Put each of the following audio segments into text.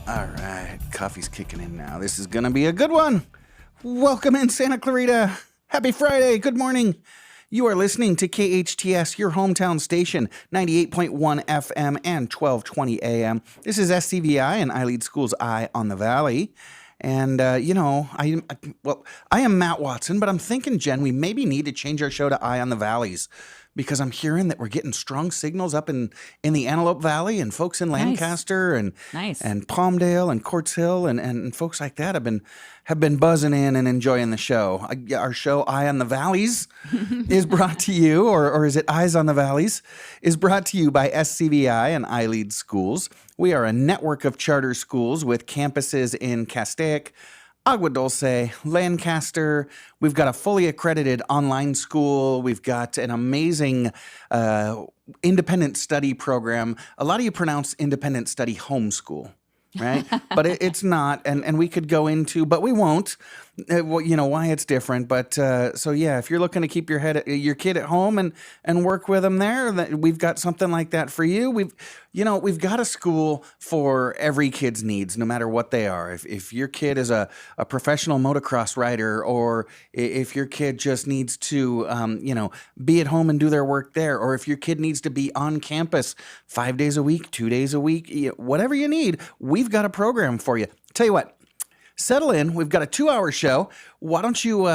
All right, coffee's kicking in now. This is gonna be a good one. Welcome in, Santa Clarita. Happy Friday. Good morning. You are listening to KHTS, your hometown station, 98.1 FM and 1220 AM. This is SCVi and iLead School's Eye on the Valley. And, I am Matt Watson, but I'm thinking, Jen, we maybe need to change our show to Eye on the Valleys, because I'm hearing that we're getting strong signals up in the Antelope Valley, and folks in Lancaster and Palmdale and Quartz Hill and folks like that have been buzzing in and enjoying the show. Our show, Eye on the Valleys, is brought to you, or is it Eyes on the Valleys, is brought to you by SCVi and iLead Schools. We are a network of charter schools with campuses in Castaic, Agua Dulce, Lancaster. We've got a fully accredited online school. We've got an amazing independent study program. A lot of you pronounce independent study homeschool, right? But it's not, and we could go into, but we won't. Why it's different. But so yeah, if you're looking to keep your kid at home and work with them there, we've got something like that for you. We've got a school for every kid's needs, no matter what they are. If your kid is a professional motocross rider, or if your kid just needs to be at home and do their work there, or if your kid needs to be on campus 5 days a week, 2 days a week, whatever you need, we've got a program for you. Tell you what. Settle in. We've got a 2-hour show. Why don't you,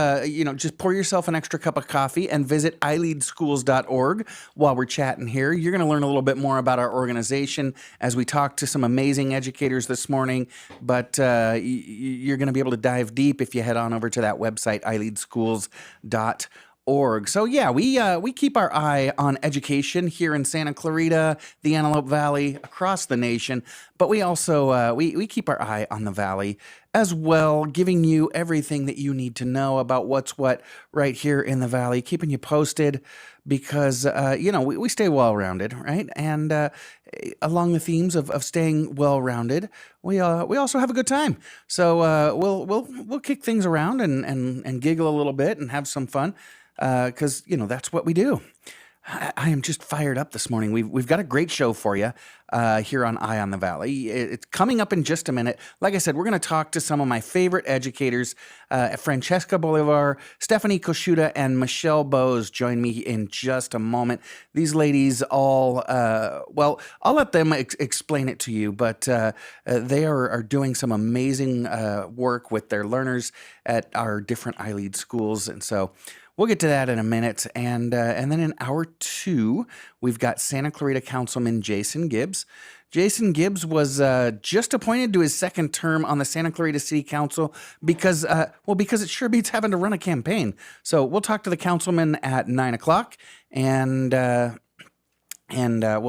just pour yourself an extra cup of coffee and visit iLeadschools.org while we're chatting here. You're going to learn a little bit more about our organization as we talk to some amazing educators this morning. But you're going to be able to dive deep if you head on over to that website, iLeadschools.org. So yeah, we keep our eye on education here in Santa Clarita, the Antelope Valley, across the nation. But we also we keep our eye on the valley as well, giving you everything that you need to know about what's what right here in the valley, keeping you posted, because we stay well-rounded, right? And along the themes of staying well-rounded, we also have a good time. So we'll kick things around and giggle a little bit and have some fun. Because, that's what we do. I am just fired up this morning. We've got a great show for you here on Eye on the Valley. It's coming up in just a minute. Like I said, we're going to talk to some of my favorite educators. Francesca Bolivar, Stephanie Koshuta, and Michele Bowes join me in just a moment. These ladies all, I'll let them explain it to you, but they are doing some amazing work with their learners at our different iLead schools. And so we'll get to that in a minute. And then in hour 2, we've got Santa Clarita Councilman Jason Gibbs. Jason Gibbs was just appointed to his second term on the Santa Clarita City Council because it sure beats having to run a campaign. So we'll talk to the councilman at 9 o'clock, and we'll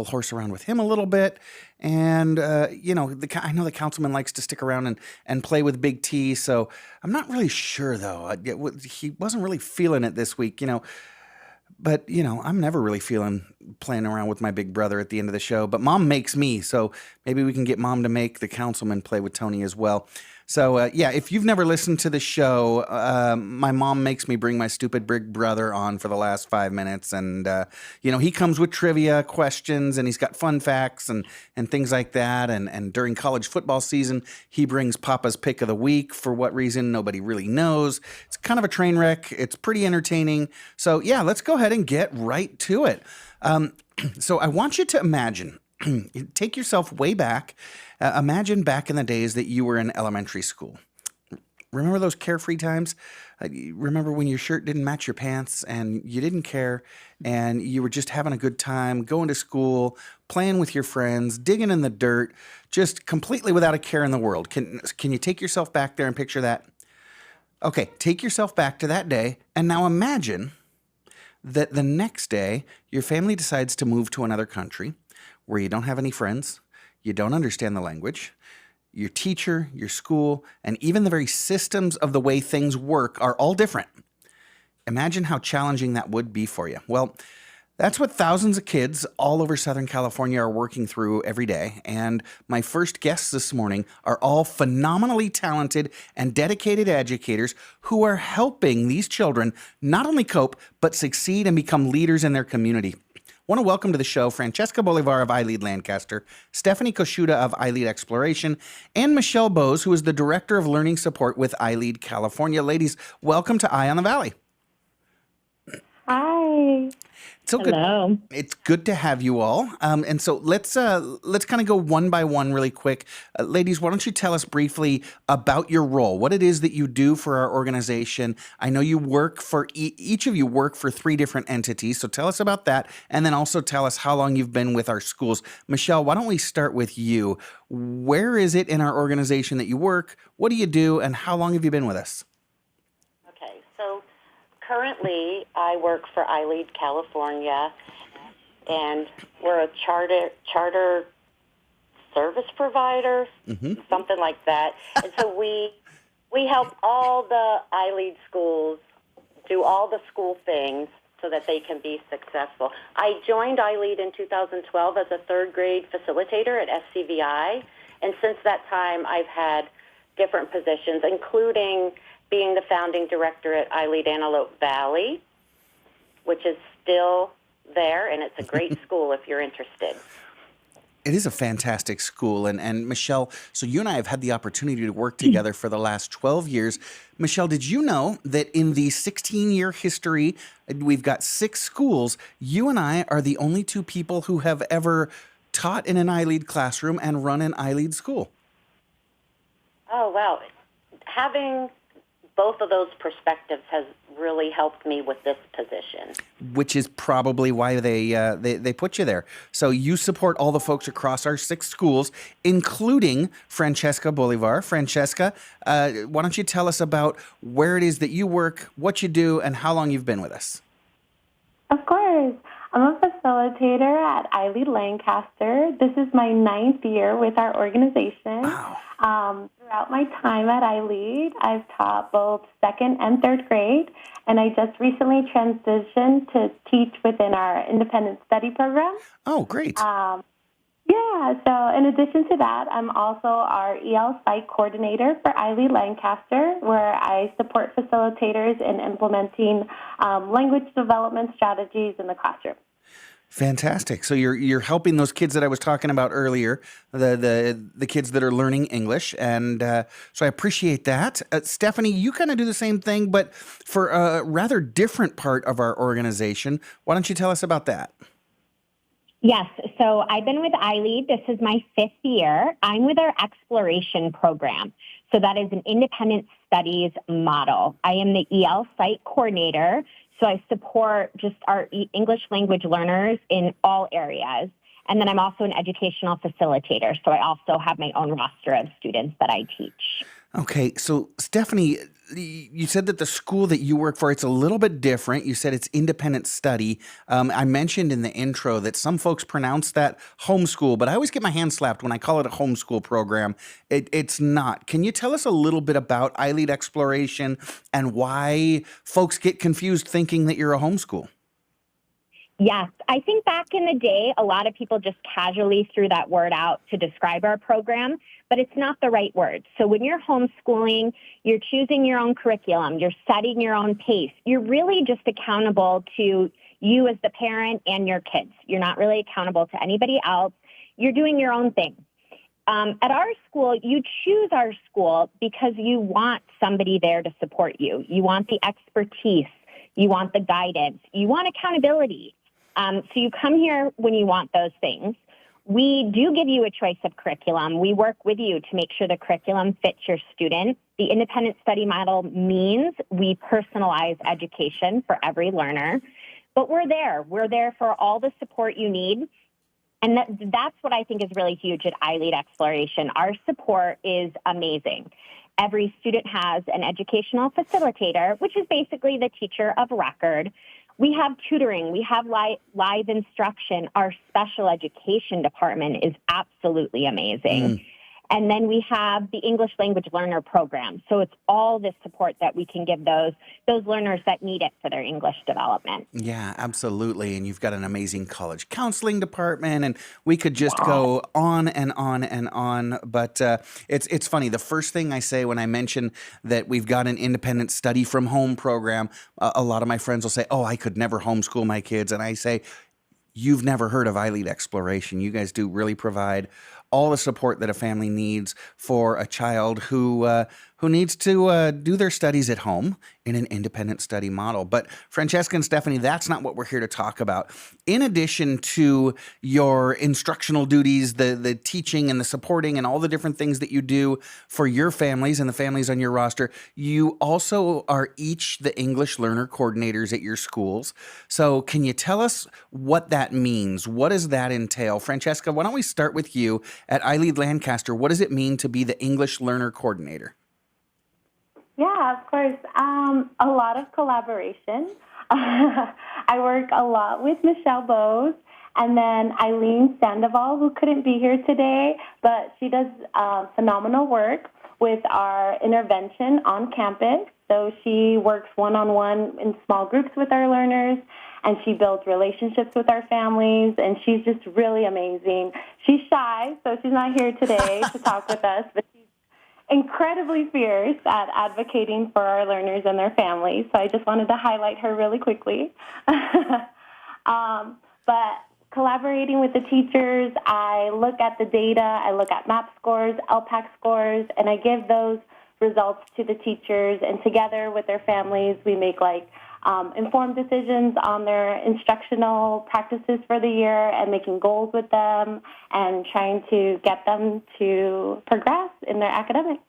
horse around with him a little bit. And, I know the councilman likes to stick around and play with Big T, so I'm not really sure, though. He wasn't really feeling it this week, But, I'm never really feeling playing around with my big brother at the end of the show. But Mom makes me, so maybe we can get Mom to make the councilman play with Tony as well. So, if you've never listened to the show, my mom makes me bring my stupid big brother on for the last 5 minutes. And, he comes with trivia questions, and he's got fun facts and things like that. And during college football season, he brings Papa's Pick of the Week. For what reason, nobody really knows. It's kind of a train wreck. It's pretty entertaining. So, yeah, let's go ahead and get right to it. So I want you to imagine, take yourself way back. Imagine back in the days that you were in elementary school. Remember those carefree times? Remember when your shirt didn't match your pants and you didn't care, and you were just having a good time, going to school, playing with your friends, digging in the dirt, just completely without a care in the world. Can you take yourself back there and picture that? Okay, take yourself back to that day, and now imagine that the next day your family decides to move to another country where you don't have any friends, you don't understand the language, your teacher, your school, and even the very systems of the way things work are all different. Imagine how challenging that would be for you. Well, that's what thousands of kids all over Southern California are working through every day. And my first guests this morning are all phenomenally talented and dedicated educators who are helping these children not only cope, but succeed and become leaders in their community. want to welcome to the show Francesca Bolivar of iLead Lancaster, Stephanie Koshuta of iLead Exploration, and Michele Bowes, who is the Director of Learning Support with iLead California. Ladies, welcome to Eye on the Valley. Hi. So Hello. good. It's good to have you all. And so let's kind of go one by one really quick. Ladies, why don't you tell us briefly about your role, what it is that you do for our organization? I know you work for, each of you work for 3 different entities. So tell us about that. And then also tell us how long you've been with our schools. Michele, why don't we start with you? Where is it in our organization that you work? What do you do? And how long have you been with us? Okay, so currently I work for iLead California, and we're a charter service provider, something like that. And so we help all the iLead schools do all the school things so that they can be successful. I joined iLead in 2012 as a 3rd grade facilitator at SCVi, and since that time I've had different positions, including being the founding director at iLead Antelope Valley, which is still there, and it's a great school if you're interested. It is a fantastic school. And Michele, so you and I have had the opportunity to work together for the last 12 years. Michele, did you know that in the 16-year history, we've got 6 schools, you and I are the only 2 people who have ever taught in an iLead classroom and run an iLead school? Oh, wow. Having both of those perspectives has really helped me with this position. Which is probably why they put you there. So you support all the folks across our 6 schools, including Francesca Bolivar. Francesca, why don't you tell us about where it is that you work, what you do, and how long you've been with us? Of course. I'm a facilitator at iLead Lancaster. This is my 9th year with our organization. Wow. Throughout my time at iLead, I've taught both 2nd and 3rd grade, and I just recently transitioned to teach within our independent study program. Oh, great. Yeah, so in addition to that, I'm also our EL site coordinator for iLead Lancaster, where I support facilitators in implementing language development strategies in the classroom. Fantastic. So you're helping those kids that I was talking about earlier, the kids that are learning English, and so I appreciate that. Stephanie, you kind of do the same thing, but for a rather different part of our organization. Why don't you tell us about that? Yes. So I've been with iLead. This is my 5th year. I'm with our exploration program. So that is an independent studies model. I am the EL site coordinator. So I support just our English language learners in all areas. And then I'm also an educational facilitator. So I also have my own roster of students that I teach. Okay, so Stephanie, you said that the school that you work for, it's a little bit different. You said it's independent study. I mentioned in the intro that some folks pronounce that homeschool, but I always get my hand slapped when I call it a homeschool program. It's not. Can you tell us a little bit about iLead Exploration and why folks get confused thinking that you're a homeschool? Yes, I think back in the day, a lot of people just casually threw that word out to describe our program, but it's not the right word. So when you're homeschooling, you're choosing your own curriculum, you're setting your own pace. You're really just accountable to you as the parent and your kids. You're not really accountable to anybody else. You're doing your own thing. At our school, you choose our school because you want somebody there to support you. You want the expertise. You want the guidance. You want accountability. So you come here when you want those things. We do give you a choice of curriculum. We work with you to make sure the curriculum fits your student. The independent study model means we personalize education for every learner. But we're there. We're there for all the support you need. And that's what I think is really huge at iLead Exploration. Our support is amazing. Every student has an educational facilitator, which is basically the teacher of record. We have tutoring. We have live instruction. Our special education department is absolutely amazing. And then we have the English language learner program. So it's all the support that we can give those learners that need it for their English development. Yeah, absolutely. And you've got an amazing college counseling department, and we could just go on and on and on. But it's funny. The first thing I say when I mention that we've got an independent study from home program, a lot of my friends will say, "Oh, I could never homeschool my kids," and I say, you've never heard of iLead Exploration. You guys do really provide all the support that a family needs for a child who needs to do their studies at home in an independent study model. But Francesca and Stephanie, that's not what we're here to talk about. In addition to your instructional duties, the teaching and the supporting and all the different things that you do for your families and the families on your roster, you also are each the English learner coordinators at your schools. So can you tell us what that means? What does that entail? Francesca, why don't we start with you at iLead Lancaster? What does it mean to be the English learner coordinator? Yeah, of course. A lot of collaboration. I work a lot with Michele Bowes, and then Eileen Sandoval, who couldn't be here today, but she does phenomenal work with our intervention on campus. So she works one-on-one in small groups with our learners, and she builds relationships with our families, and she's just really amazing. She's shy, so she's not here today to talk with us, but she's incredibly fierce at advocating for our learners and their families. So I just wanted to highlight her really quickly. But collaborating with the teachers, I look at the data, I look at MAP scores, LPAC scores, and I give those results to the teachers, and together with their families, we make informed decisions on their instructional practices for the year and making goals with them and trying to get them to progress in their academics.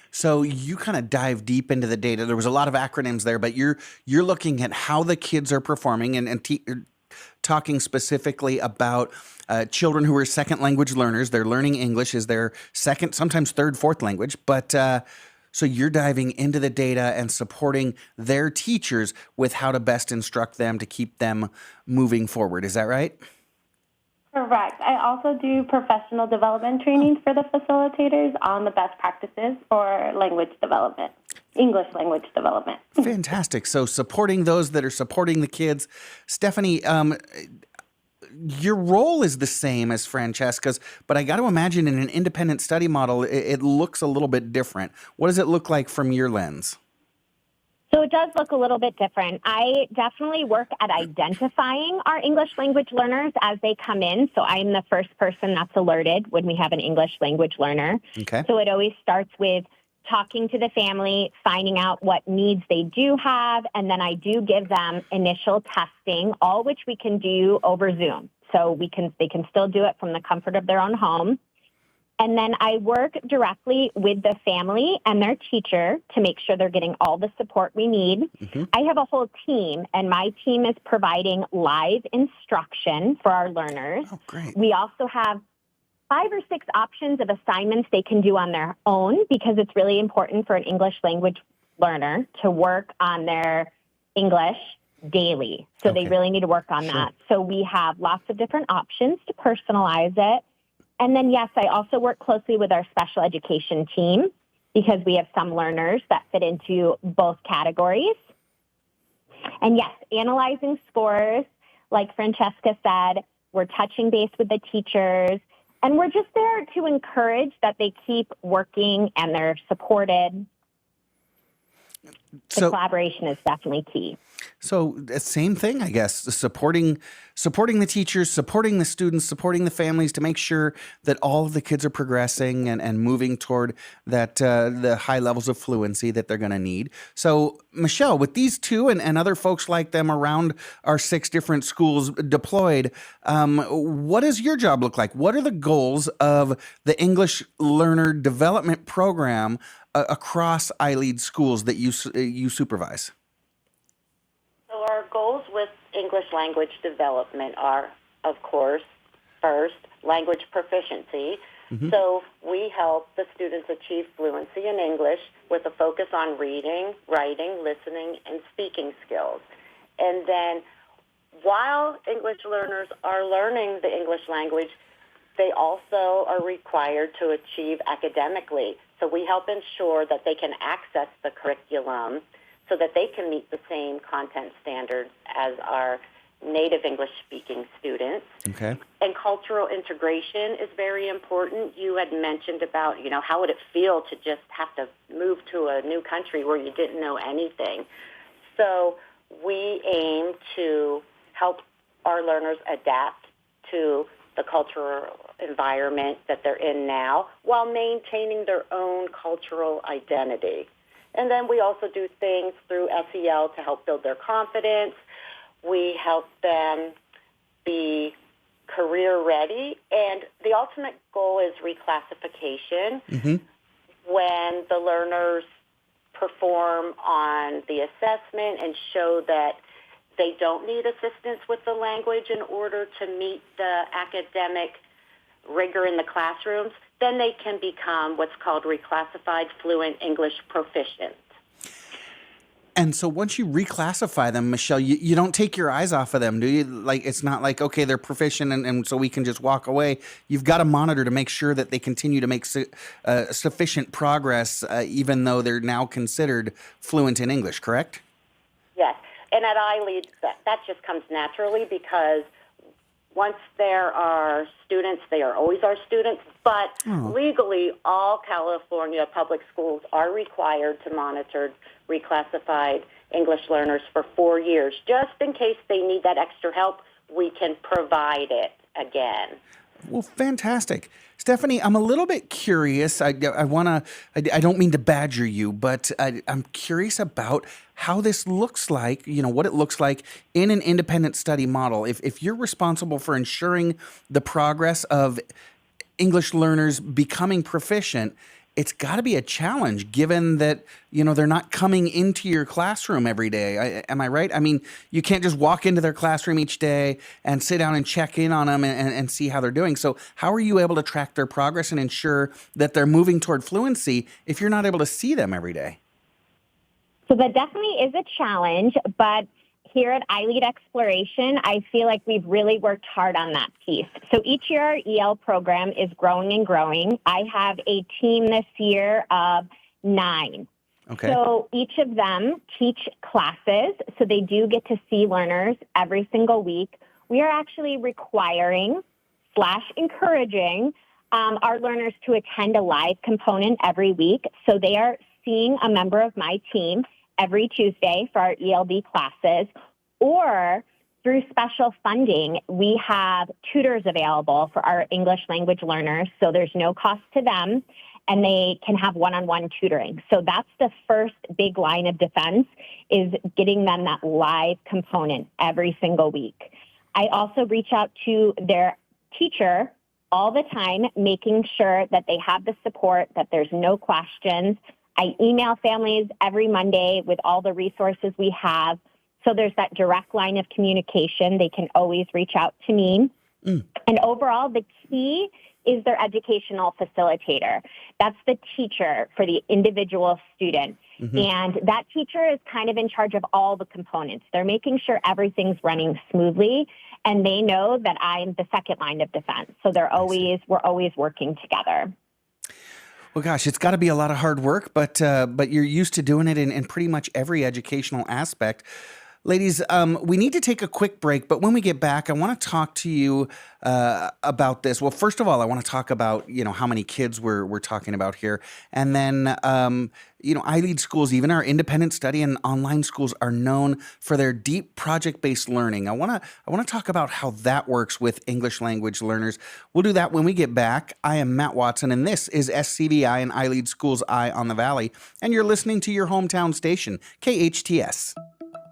So you kind of dive deep into the data. There was a lot of acronyms there, but you're looking at how the kids are performing and talking specifically about children who are second language learners. They're learning English as their second, sometimes third, fourth language, but so you're diving into the data and supporting their teachers with how to best instruct them to keep them moving forward. Is that right? Correct. I also do professional development training for the facilitators on the best practices for language development, English language development. Fantastic. So supporting those that are supporting the kids. Stephanie, your role is the same as Francesca's, but I got to imagine in an independent study model, it looks a little bit different. What does it look like from your lens? So it does look a little bit different. I definitely work at identifying our English language learners as they come in. So I'm the first person that's alerted when we have an English language learner. Okay. So it always starts with talking to the family, finding out what needs they do have, and then I do give them initial testing, all which we can do over Zoom. So they can still do it from the comfort of their own home. And then I work directly with the family and their teacher to make sure they're getting all the support we need. Mm-hmm. I have a whole team, and my team is providing live instruction for our learners. Oh, great. We also have 5 or 6 options of assignments they can do on their own, because it's really important for an English language learner to work on their English daily. So They really need to work on that. So we have lots of different options to personalize it. And then, yes, I also work closely with our special education team, because we have some learners that fit into both categories. And yes, analyzing scores, like Francesca said, we're touching base with the teachers, and we're just there to encourage that they keep working and they're supported. The collaboration is definitely key. So same thing, I guess, supporting the teachers, supporting the students, supporting the families to make sure that all of the kids are progressing and moving toward that the high levels of fluency that they're going to need. So, Michele, with these two and other folks like them around our 6 different schools deployed, what does your job look like? What are the goals of the English Learner Development Program across iLead schools that you supervise? So our goals with English language development are, of course, first, language proficiency. Mm-hmm. So we help the students achieve fluency in English with a focus on reading, writing, listening, and speaking skills. And then while English learners are learning the English language, they also are required to achieve academically. So we help ensure that they can access the curriculum so that they can meet the same content standards as our native English-speaking students. Okay. And cultural integration is very important. You had mentioned about, how would it feel to just have to move to a new country where you didn't know anything. So we aim to help our learners adapt to the cultural environment that they're in now while maintaining their own cultural identity. And then we also do things through SEL to help build their confidence. We help them be career ready, and the ultimate goal is reclassification. When the learners perform on the assessment and show that they don't need assistance with the language in order to meet the academic rigor in the classrooms, then they can become what's called reclassified fluent English proficient. And so once you reclassify them, Michele, you don't take your eyes off of them, do you? Like, it's not like, okay, they're proficient and so we can just walk away. You've got to monitor to make sure that they continue to make sufficient progress, even though they're now considered fluent in English, correct? Yes. And at iLead, that just comes naturally because once there are students, they are always our students. But legally, all California public schools are required to monitor reclassified English learners for 4 years. Just in case they need that extra help, we can provide it again. Well, fantastic. Stephanie, I'm a little bit curious. I don't mean to badger you, but I'm curious about how this looks like, what it looks like in an independent study model. If you're responsible for ensuring the progress of English learners becoming proficient, it's got to be a challenge given that, they're not coming into your classroom every day. Am I right? I mean, you can't just walk into their classroom each day and sit down and check in on them and see how they're doing. So how are you able to track their progress and ensure that they're moving toward fluency if you're not able to see them every day? So that definitely is a challenge, but here at iLead Exploration, I feel like we've really worked hard on that piece. So each year our EL program is growing and growing. I have a team this year of 9. Okay. So each of them teach classes, so they do get to see learners every single week. We are actually requiring/encouraging our learners to attend a live component every week. So they are seeing a member of my team every Tuesday for our ELD classes, or through special funding, we have tutors available for our English language learners, so there's no cost to them, and they can have one-on-one tutoring. So that's the first big line of defense, is getting them that live component every single week. I also reach out to their teacher all the time, making sure that they have the support, that there's no questions. I email families every Monday with all the resources we have. So there's that direct line of communication. They can always reach out to me. And overall, the key is their educational facilitator. That's the teacher for the individual student. And that teacher is kind of in charge of all the components. They're making sure everything's running smoothly, and they know that I'm the second line of defense. So we're always working together. Well, gosh, it's got to be a lot of hard work, but you're used to doing it in pretty much every educational aspect. Ladies, we need to take a quick break, but when we get back, I want to talk to you about this. Well, first of all, I want to talk about, how many kids we're talking about here. And then, iLead schools, even our independent study and online schools, are known for their deep project-based learning. I want to talk about how that works with English language learners. We'll do that when we get back. I am Matt Watson, and this is SCVi and iLead Schools Eye on the Valley, and you're listening to your hometown station, KHTS.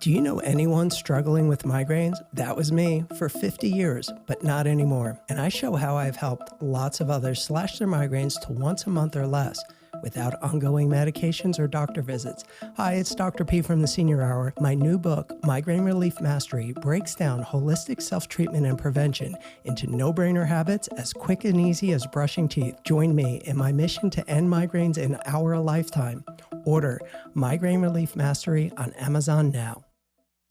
Do you know anyone struggling with migraines? That was me for 50 years, but not anymore. And I show how I've helped lots of others slash their migraines to once a month or less without ongoing medications or doctor visits. Hi, it's Dr. P from the Senior Hour. My new book, Migraine Relief Mastery, breaks down holistic self-treatment and prevention into no-brainer habits as quick and easy as brushing teeth. Join me in my mission to end migraines in our lifetime. Order Migraine Relief Mastery on Amazon now.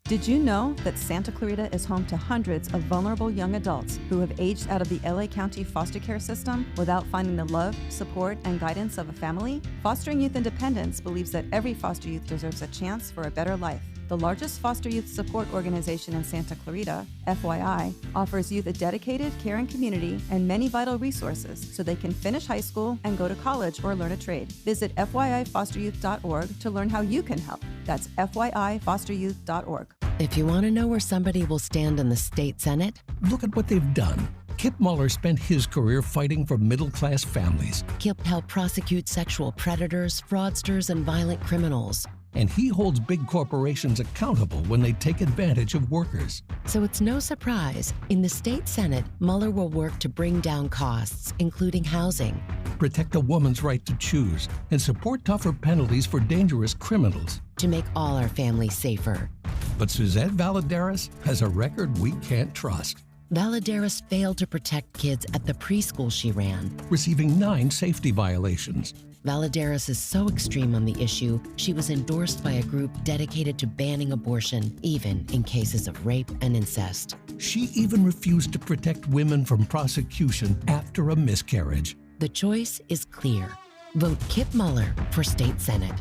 Did you know that Santa Clarita is home to hundreds of vulnerable young adults who have aged out of the LA County foster care system without finding the love, support, and guidance of a family? Fostering Youth Independence believes that every foster youth deserves a chance for a better life. The largest foster youth support organization in Santa Clarita, FYI, offers youth a dedicated, caring community and many vital resources so they can finish high school and go to college or learn a trade. Visit FYIfosteryouth.org to learn how you can help. That's FYIfosteryouth.org. If you want to know where somebody will stand in the state Senate, Look at what they've done. Kip Muller spent his career fighting for middle-class families, Kip helped prosecute sexual predators, fraudsters, and violent criminals. and he holds big corporations accountable when they take advantage of workers. So it's no surprise, in the state Senate, Mueller will work to bring down costs, including housing, Protect a woman's right to choose and support tougher penalties for dangerous criminals. to make all our families safer. But Suzette Valadares has a record we can't trust, Valadares failed to protect kids at the preschool she ran. receiving 9 safety violations. Valadares is so extreme on the issue, she was endorsed by a group dedicated to banning abortion, even in cases of rape and incest. She even refused to protect women from prosecution after a miscarriage. The choice is clear. Vote Kip Mueller for state Senate.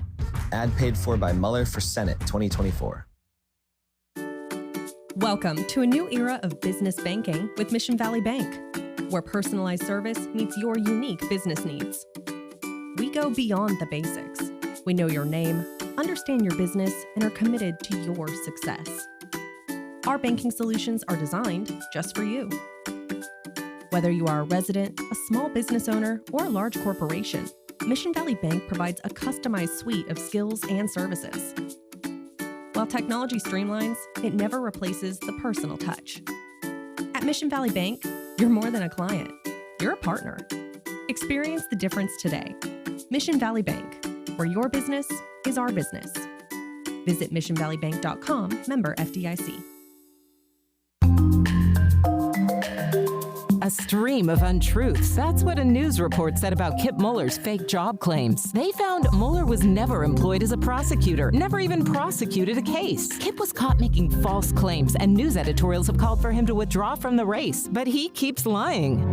Ad paid for by Mueller for Senate 2024. Welcome to a new era of business banking with Mission Valley Bank, where personalized service meets your unique business needs. We go beyond the basics. We know your name, understand your business, and are committed to your success. Our banking solutions are designed just for you. Whether you are a resident, a small business owner, or a large corporation, Mission Valley Bank provides a customized suite of skills and services. While technology streamlines, it never replaces the personal touch. At Mission Valley Bank, you're more than a client, you're a partner. Experience the difference today. Mission Valley Bank, where your business is our business. Visit missionvalleybank.com, member FDIC. A stream of untruths. That's what a news report said about Kip Muller's fake job claims. They found Mueller was never employed as a prosecutor, never even prosecuted a case. Kip was caught making false claims, and news editorials have called for him to withdraw from the race, but he keeps lying.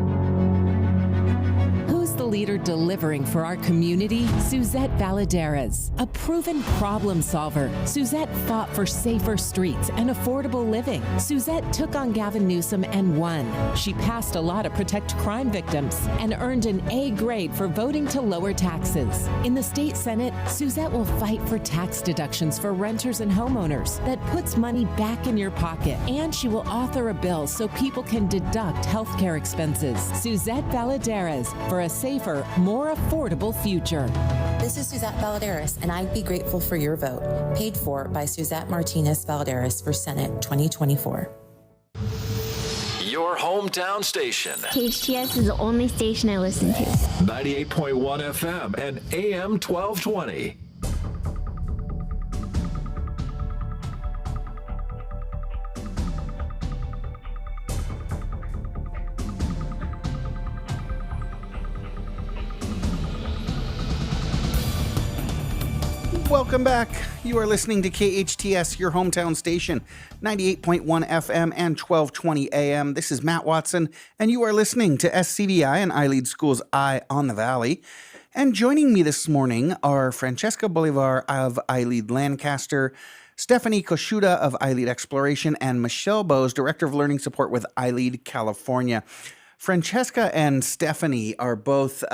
Who's the leader delivering for our community? Suzette Valadares, a proven problem solver. Suzette fought for safer streets and affordable living. Suzette took on Gavin Newsom and won. She passed a law to protect crime victims and earned an A grade for voting to lower taxes. In the state Senate, Suzette will fight for tax deductions for renters and homeowners that puts money back in your pocket. And she will author a bill so people can deduct healthcare expenses. Suzette Valadares, for a safer, more affordable future. This is Suzette Valadares, and I'd be grateful for your vote. Paid for by Suzette Martinez Valadares for Senate 2024. Your hometown station. KHTS is the only station I listen to. 98.1 FM and AM 1220. Welcome back. You are listening to KHTS, your hometown station, 98.1 FM and 1220 AM. This is Matt Watson, and you are listening to SCVi and iLead School's Eye on the Valley. And joining me this morning are Francesca Bolivar of iLead Lancaster, Stephanie Koshuta of iLead Exploration, and Michele Bowes, Director of Learning Support with iLead California. Francesca and Stephanie are both...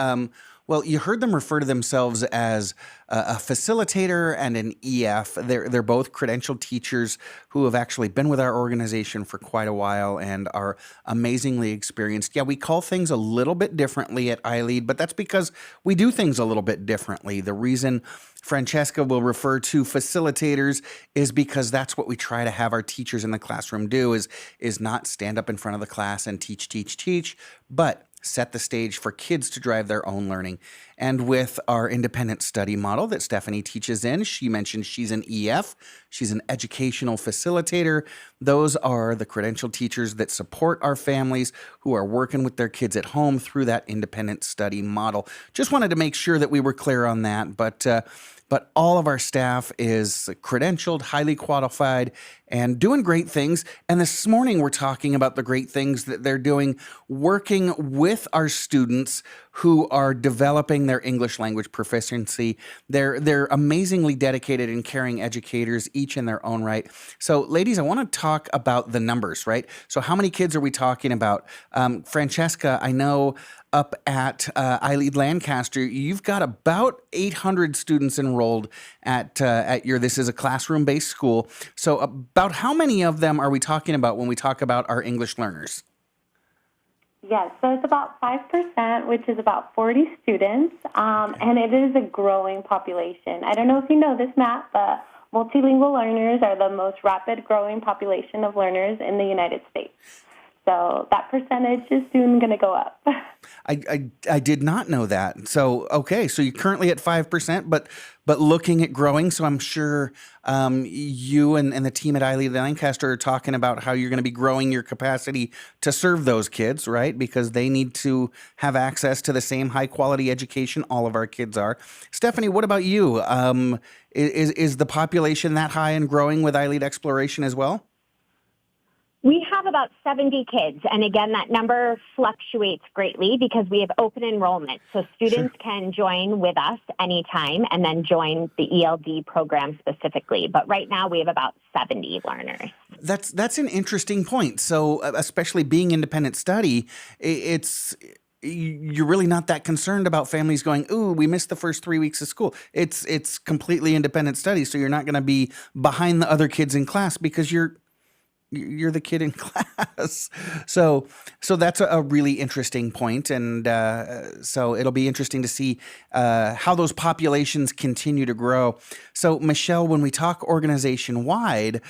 well, you heard them refer to themselves as a facilitator and an EF. They're both credentialed teachers who have actually been with our organization for quite a while and are amazingly experienced. Yeah, we call things a little bit differently at iLead, but that's because we do things a little bit differently. The reason Francesca will refer to facilitators is because that's what we try to have our teachers in the classroom do, is not stand up in front of the class and teach, but set the stage for kids to drive their own learning. And with our independent study model that Stephanie teaches in, she mentioned she's an EF. She's an educational facilitator. Those are the credentialed teachers that support our families who are working with their kids at home through that independent study model. Just wanted to make sure that we were clear on that, but all of our staff is credentialed, highly qualified, and doing great things. And this morning we're talking about the great things that they're doing, working with our students who are developing their English language proficiency. They're amazingly dedicated and caring educators, each in their own right. So, ladies, I want to talk about the numbers, right? So how many kids are we talking about? Francesca, I know up at iLead Lancaster, you've got about 800 students enrolled at your, this is a classroom-based school. So about how many of them are we talking about when we talk about our English learners? Yes, so it's about 5%, which is about 40 students, and it is a growing population. I don't know if you know this, Matt, but multilingual learners are the most rapid growing population of learners in the United States. So that percentage is soon going to go up. I did not know that. So, okay, so you're currently at 5%, but looking at growing. So I'm sure you and the team at iLead Lancaster are talking about how you're going to be growing your capacity to serve those kids, right? Because they need to have access to the same high quality education all of our kids are. Stephanie, what about you? Is the population that high and growing with iLead Exploration as well? We have about 70 kids. And again, that number fluctuates greatly because we have open enrollment. So students can join with us anytime and then join the ELD program specifically. But right now we have about 70 learners. That's an interesting point. So especially being independent study, you're really not that concerned about families going, ooh, we missed the first 3 weeks of school. It's completely independent study. So you're not going to be behind the other kids in class because you're the kid in class. So that's a really interesting point. And so it'll be interesting to see how those populations continue to grow. So Michele, when we talk organization-wide,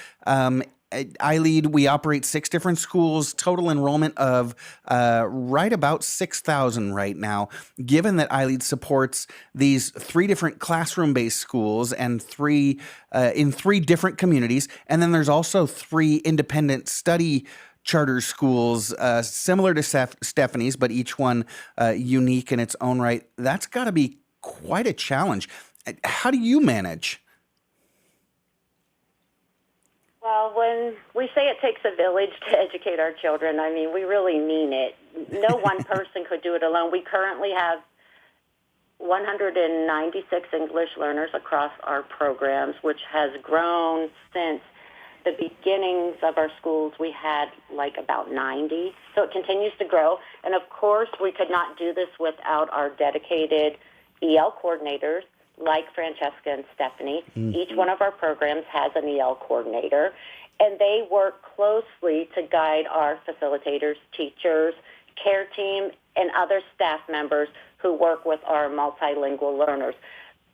iLead, we operate 6 different schools, total enrollment of right about 6,000 right now. Given that iLead supports these 3 different classroom-based schools and in 3 different communities, and then there's also 3 independent study charter schools similar to Stephanie's, but each one unique in its own right. That's got to be quite a challenge. How do you manage? Well, when we say it takes a village to educate our children, I mean, we really mean it. No one person could do it alone. We currently have 196 English learners across our programs, which has grown since the beginnings of our schools. We had like about 90. So it continues to grow. And of course, we could not do this without our dedicated EL coordinators, like Francesca and Stephanie. Each one of our programs has an EL coordinator, and they work closely to guide our facilitators, teachers, care team, and other staff members who work with our multilingual learners.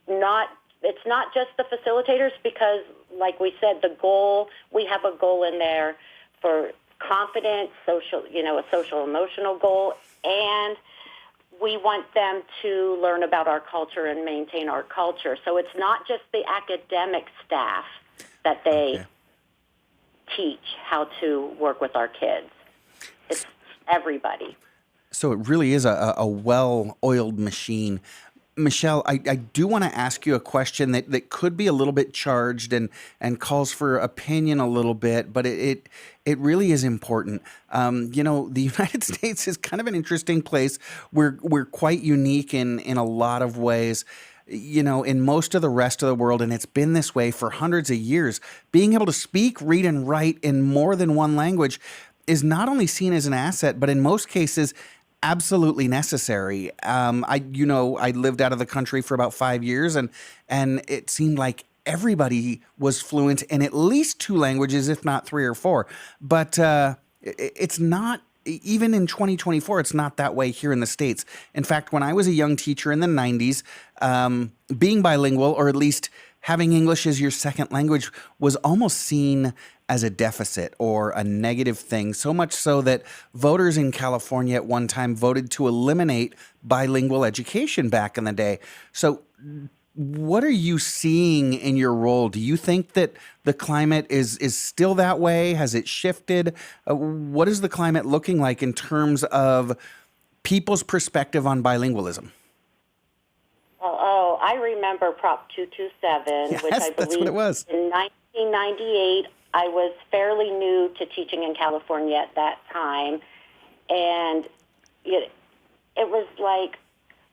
It's not just the facilitators because, like we said, we have a goal in there for confidence, a social emotional goal, and we want them to learn about our culture and maintain our culture. So it's not just the academic staff that they teach how to work with our kids. It's everybody. So it really is a well-oiled machine. Michele, I do want to ask you a question that could be a little bit charged and calls for opinion a little bit, but it really is important. The United States is kind of an interesting place. We're quite unique in a lot of ways. In most of the rest of the world, and it's been this way for hundreds of years, being able to speak, read, and write in more than one language is not only seen as an asset, but in most cases, absolutely necessary. I lived out of the country for about 5 years, and it seemed like everybody was fluent in at least 2 languages, if not 3 or 4. But it's not, even in 2024, it's not that way here in the States. In fact, when I was a young teacher in the 90s, being bilingual, or at least having English as your second language, was almost seen as a deficit or a negative thing, so much so that voters in California at one time voted to eliminate bilingual education back in the day. So what are you seeing in your role? Do you think that the climate is still that way? Has it shifted? What is the climate looking like in terms of people's perspective on bilingualism? I remember Prop 227, yes, which I that's what it believe was. In 1998, I was fairly new to teaching in California at that time, and it was like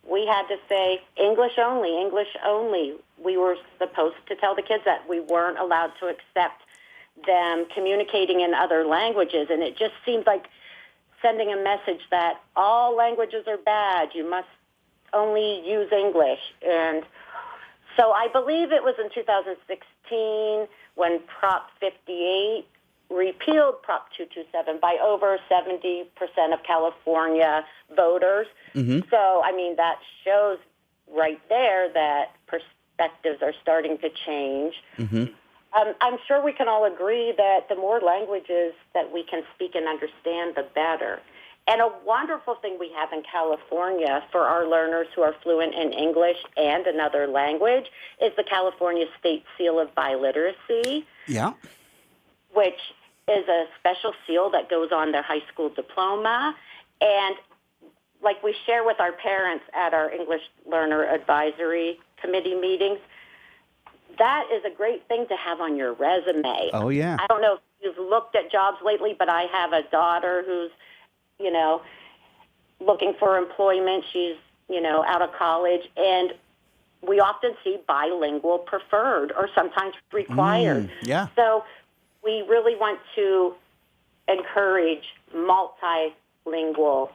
we had to say English only, English only. We were supposed to tell the kids that we weren't allowed to accept them communicating in other languages, and it just seemed like sending a message that all languages are bad. You must only use English. And so I believe it was in 2016 when Prop 58 repealed Prop 227 by over 70% of California voters. Mm-hmm. So, I mean, that shows right there that perspectives are starting to change. Mm-hmm. I'm sure we can all agree that the more languages that we can speak and understand, the better. And a wonderful thing we have in California for our learners who are fluent in English and another language is the California State Seal of Biliteracy. Yeah. Which is a special seal that goes on their high school diploma. And like we share with our parents at our English Learner Advisory Committee meetings, that is a great thing to have on your resume. Oh, yeah. I don't know if you've looked at jobs lately, but I have a daughter who's, looking for employment. She's, out of college, and we often see bilingual preferred or sometimes required. Yeah. So we really want to encourage multilingual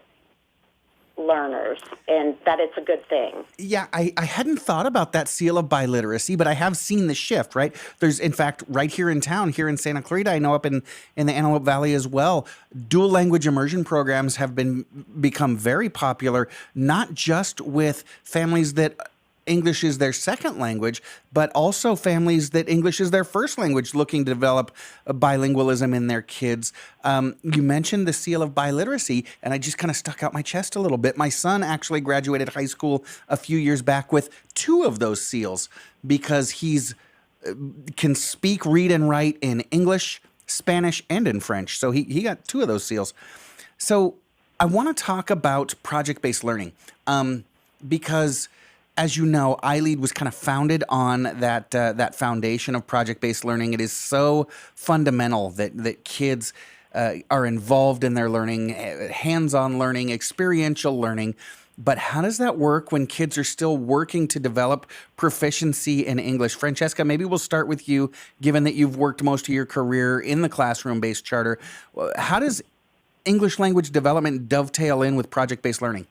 learners, and that it's a good thing. Yeah, I hadn't thought about that seal of biliteracy, but I have seen the shift, right? There's, in fact, right here in town, here in Santa Clarita, I know up in the Antelope Valley as well, dual language immersion programs have become very popular, not just with families that English is their second language, but also families that English is their first language, looking to develop a bilingualism in their kids. You mentioned the seal of biliteracy, and I just kind of stuck out my chest a little bit. My son actually graduated high school a few years back with 2 of those seals because he's can speak, read, and write in English, Spanish, and in French. So he got 2 of those seals. So I want to talk about project-based learning because, as you know, iLead was kind of founded on that foundation of project-based learning. It is so fundamental that kids are involved in their learning, hands-on learning, experiential learning. But how does that work when kids are still working to develop proficiency in English? Francesca, maybe we'll start with you, given that you've worked most of your career in the classroom-based charter. How does English language development dovetail in with project-based learning?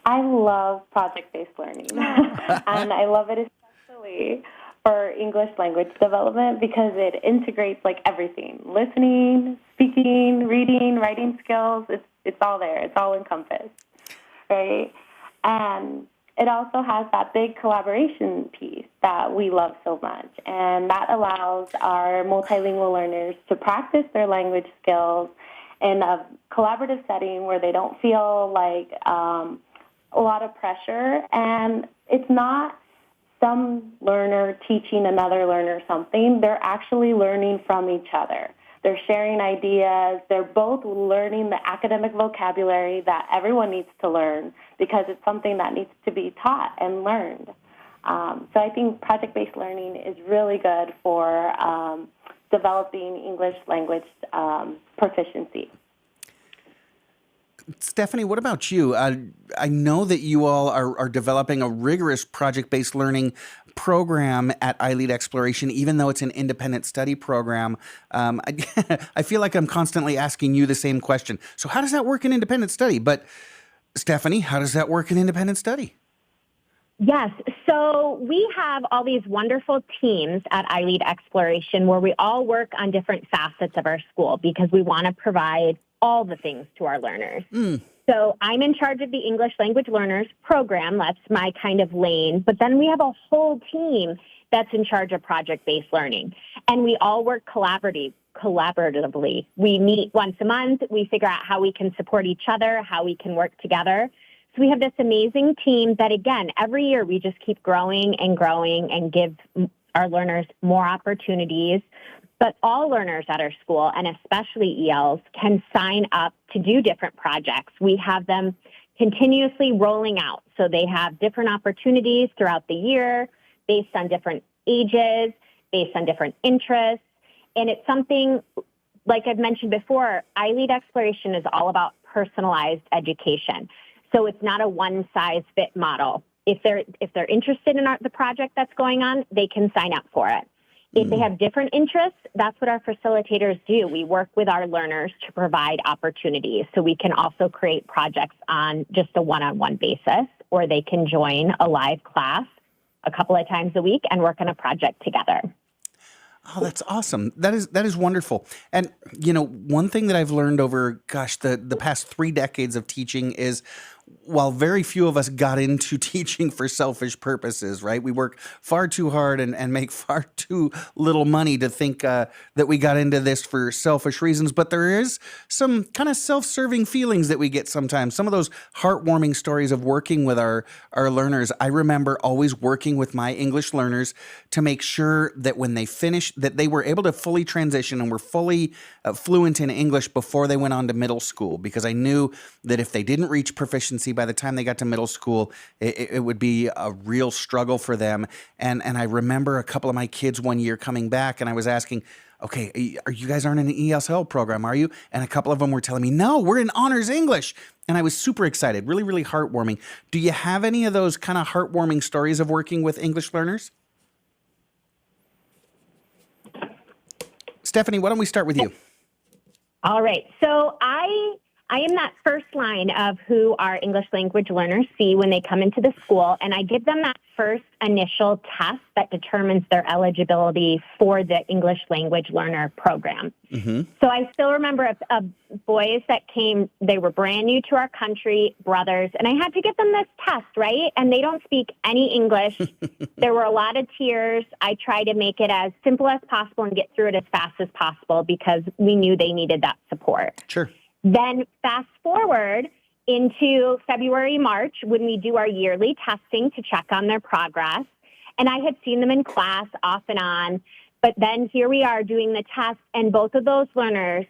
I love project-based learning, and I love it especially for English language development because it integrates like everything: listening, speaking, reading, writing skills. It's all there. It's all encompassed, right? And it also has that big collaboration piece that we love so much, and that allows our multilingual learners to practice their language skills in a collaborative setting where they don't feel like a lot of pressure, and it's not some learner teaching another learner something. They're actually learning from each other. They're sharing ideas. They're both learning the academic vocabulary that everyone needs to learn because it's something that needs to be taught and learned. So I think project-based learning is really good for developing English language proficiency. Stephanie, what about you? I know that you all are developing a rigorous project-based learning program at iLead Exploration, even though it's an independent study program. I feel like I'm constantly asking you the same question. So how does that work in independent study? But Stephanie, how does that work in independent study? Yes. So we have all these wonderful teams at iLead Exploration where we all work on different facets of our school because we want to provide all the things to our learners. So I'm in charge of the English language learners program. That's my kind of lane. But then we have a whole team that's in charge of project-based learning. And we all work collaboratively. We meet once a month. We figure out how we can support each other, how we can work together. So we have this amazing team that, again, every year we just keep growing and give our learners more opportunities. But all learners at our school, and especially ELs, can sign up to do different projects. We have them continuously rolling out. So they have different opportunities throughout the year based on different ages, based on different interests. And it's something, like I've mentioned before, iLead Exploration is all about personalized education. So it's not a one-size-fit model. If they're interested in the project that's going on, they can sign up for it. If they have different interests, that's what our facilitators do. We work with our learners to provide opportunities. So we can also create projects on just a one-on-one basis, or they can join a live class a couple of times a week and work on a project together. Oh, that's awesome. That is wonderful. And, one thing that I've learned over, the past 3 decades of teaching is while very few of us got into teaching for selfish purposes, right? We work far too hard and make far too little money to think that we got into this for selfish reasons. But there is some kind of self-serving feelings that we get sometimes. Some of those heartwarming stories of working with our learners. I remember always working with my English learners to make sure that when they finished, that they were able to fully transition and were fully fluent in English before they went on to middle school, because I knew that if they didn't reach proficiency by the time they got to middle school, it would be a real struggle for them. And I remember a couple of my kids one year coming back, and I was asking, okay, are you guys aren't in an ESL program, are you? And a couple of them were telling me, no, we're in honors English. And I was super excited, really, really heartwarming. Do you have any of those kind of heartwarming stories of working with English learners? Stephanie, why don't we start with you? All right. So I am that first line of who our English language learners see when they come into the school, and I give them that first initial test that determines their eligibility for the English language learner program. Mm-hmm. So I still remember boys that came, they were brand new to our country, brothers, and I had to give them this test, right? And they don't speak any English. There were a lot of tears. I tried to make it as simple as possible and get through it as fast as possible because we knew they needed that support. Sure. Then fast forward into February, March, when we do our yearly testing to check on their progress. And I had seen them in class off and on, but then here we are doing the test, and both of those learners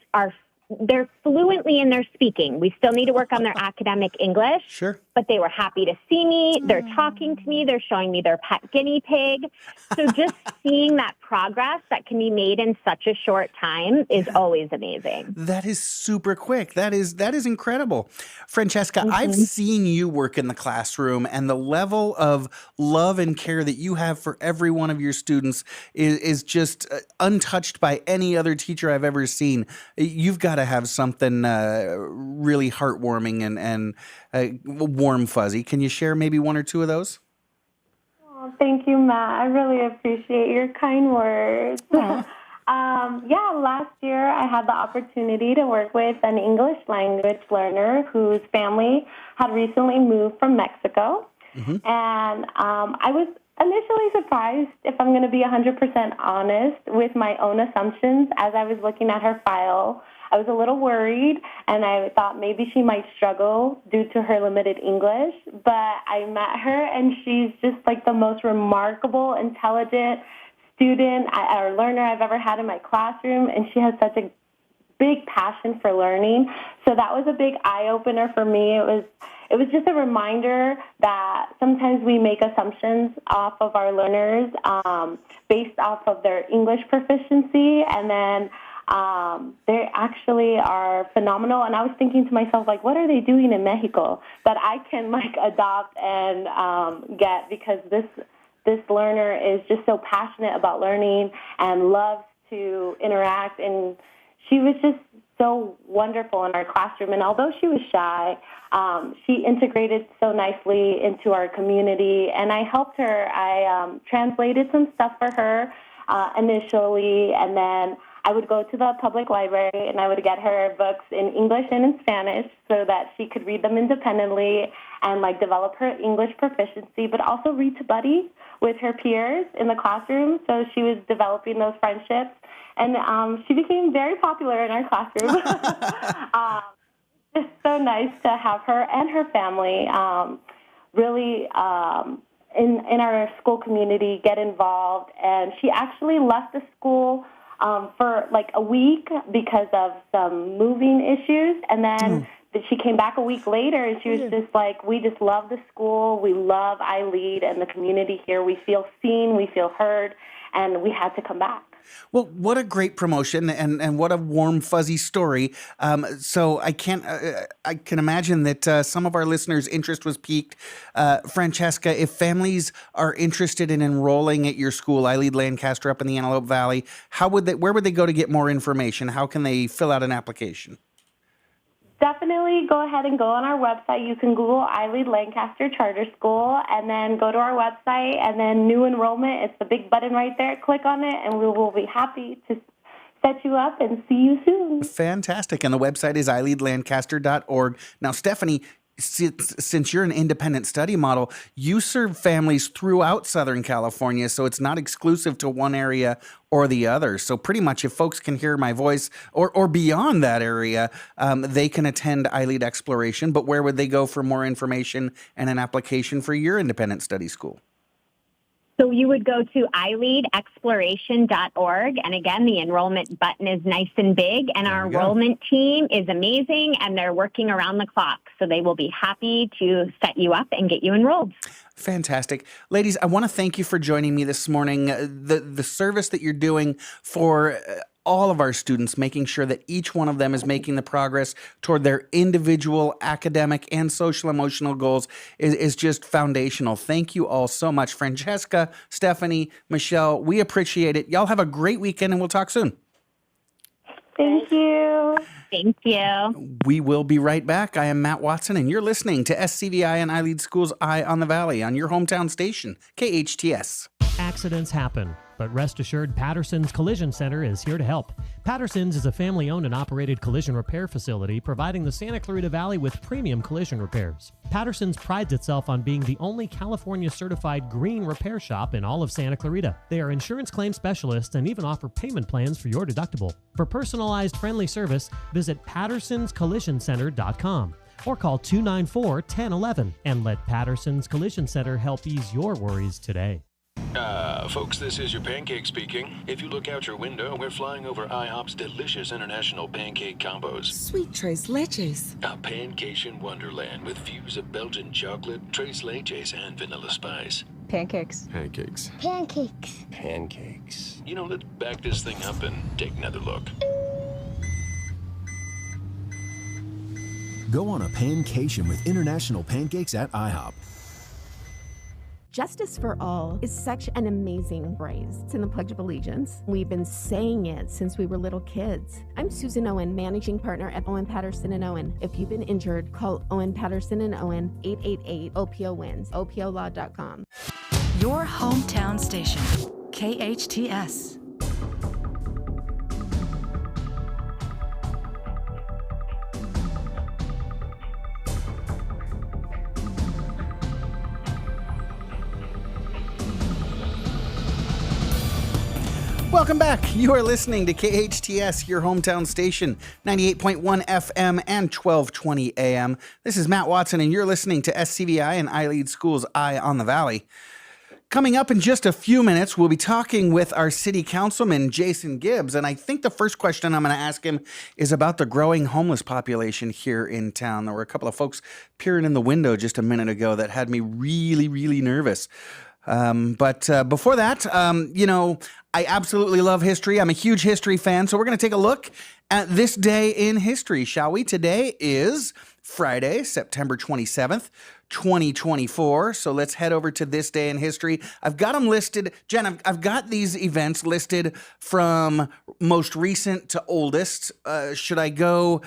they're fluently in their speaking. We still need to work on their academic English. Sure. But they were happy to see me. They're talking to me. They're showing me their pet guinea pig. So just seeing that progress that can be made in such a short time is always amazing. That is super quick. That is incredible. Francesca, I've seen you work in the classroom, and the level of love and care that you have for every one of your students is just untouched by any other teacher I've ever seen. You've got to have something really heartwarming and warm fuzzy. Can you share maybe one or two of those? Oh, thank you, Matt. I really appreciate your kind words. Last year I had the opportunity to work with an English language learner whose family had recently moved from Mexico. Mm-hmm. And I was initially surprised, if I'm going to be 100% honest, with my own assumptions as I was looking at her file. I was a little worried, and I thought maybe she might struggle due to her limited English, but I met her, and she's just like the most remarkable, intelligent student or learner I've ever had in my classroom, and she has such a big passion for learning. So that was a big eye-opener for me. It was just a reminder that sometimes we make assumptions off of our learners based off of their English proficiency, and then they actually are phenomenal. And I was thinking to myself, like, what are they doing in Mexico that I can adopt and get, because this learner is just so passionate about learning and loves to interact, and she was just so wonderful in our classroom. And although she was shy, she integrated so nicely into our community, and I helped her. I translated some stuff for her initially, and then I would go to the public library and I would get her books in English and in Spanish so that she could read them independently and develop her English proficiency, but also read to buddies with her peers in the classroom. So she was developing those friendships, and she became very popular in our classroom. It's so nice to have her and her family really in our school community get involved. And she actually left the school for a week because of some moving issues, and then she came back a week later, and she was just like, we just love the school, we love iLead and the community here, we feel seen, we feel heard, and we had to come back. Well, what a great promotion and what a warm, fuzzy story. So I can imagine that some of our listeners' interest was piqued. Francesca, if families are interested in enrolling at your school, iLead Lancaster up in the Antelope Valley, where would they go to get more information? How can they fill out an application? Definitely go ahead and go on our website. You can Google iLead Lancaster Charter School and then go to our website and then new enrollment. It's the big button right there. Click on it and we will be happy to set you up and see you soon. Fantastic. And the website is iLeadLancaster.org. Now, Stephanie, since you're an independent study model, you serve families throughout Southern California, so it's not exclusive to one area or the other. So pretty much if folks can hear my voice or beyond that area, they can attend iLead Exploration. But where would they go for more information and an application for your independent study school? So you would go to iLeadExploration.org. And again, the enrollment button is nice and big. And our enrollment team is amazing and they're working around the clock. So they will be happy to set you up and get you enrolled. Fantastic. Ladies, I want to thank you for joining me this morning. The service that you're doing for all of our students, making sure that each one of them is making the progress toward their individual academic and social emotional goals is just foundational. Thank you all so much. Francesca, Stephanie, Michelle, we appreciate it. Y'all have a great weekend and we'll talk soon. Thank you. Thank you. We will be right back. I am Matt Watson, and you're listening to SCVi and iLead School's Eye on the Valley on your hometown station, KHTS. Accidents happen, but rest assured Patterson's Collision Center is here to help. Patterson's is a family-owned and operated collision repair facility providing the Santa Clarita Valley with premium collision repairs. Patterson's prides itself on being the only California-certified green repair shop in all of Santa Clarita. They are insurance claim specialists and even offer payment plans for your deductible. For personalized, friendly service, visit pattersonscollisioncenter.com or call 294-1011 and let Patterson's Collision Center help ease your worries today. Folks, this is your pancake speaking. If you look out your window, we're flying over IHOP's delicious international pancake combos. Sweet tres leches. A pancation wonderland with views of Belgian chocolate, tres leches, and vanilla spice. Pancakes. Pancakes. Pancakes. Pancakes. You know, let's back this thing up and take another look. Go on a pancation with international pancakes at IHOP. Justice for all is such an amazing phrase. It's in the Pledge of Allegiance. We've been saying it since we were little kids. I'm Susan Owen, managing partner at Owen Patterson & Owen. If you've been injured, call Owen Patterson & Owen, 888-OPO-WINS, OPOLaw.com. Your hometown station, KHTS. Welcome back. You are listening to KHTS, your hometown station, 98.1 FM and 1220 AM. This is Matt Watson, and you're listening to SCVi and iLead School's Eye on the Valley. Coming up in just a few minutes, we'll be talking with our city councilman, Jason Gibbs, and I think the first question I'm going to ask him is about the growing homeless population here in town. There were a couple of folks peering in the window just a minute ago that had me really, really nervous. But before that, I absolutely love history. I'm a huge history fan, so we're going to take a look at this day in history, shall we? Today is Friday, September 27th, 2024. So let's head over to this day in history. I've got them listed. Jen, I've got these events listed from most recent to oldest. Should I go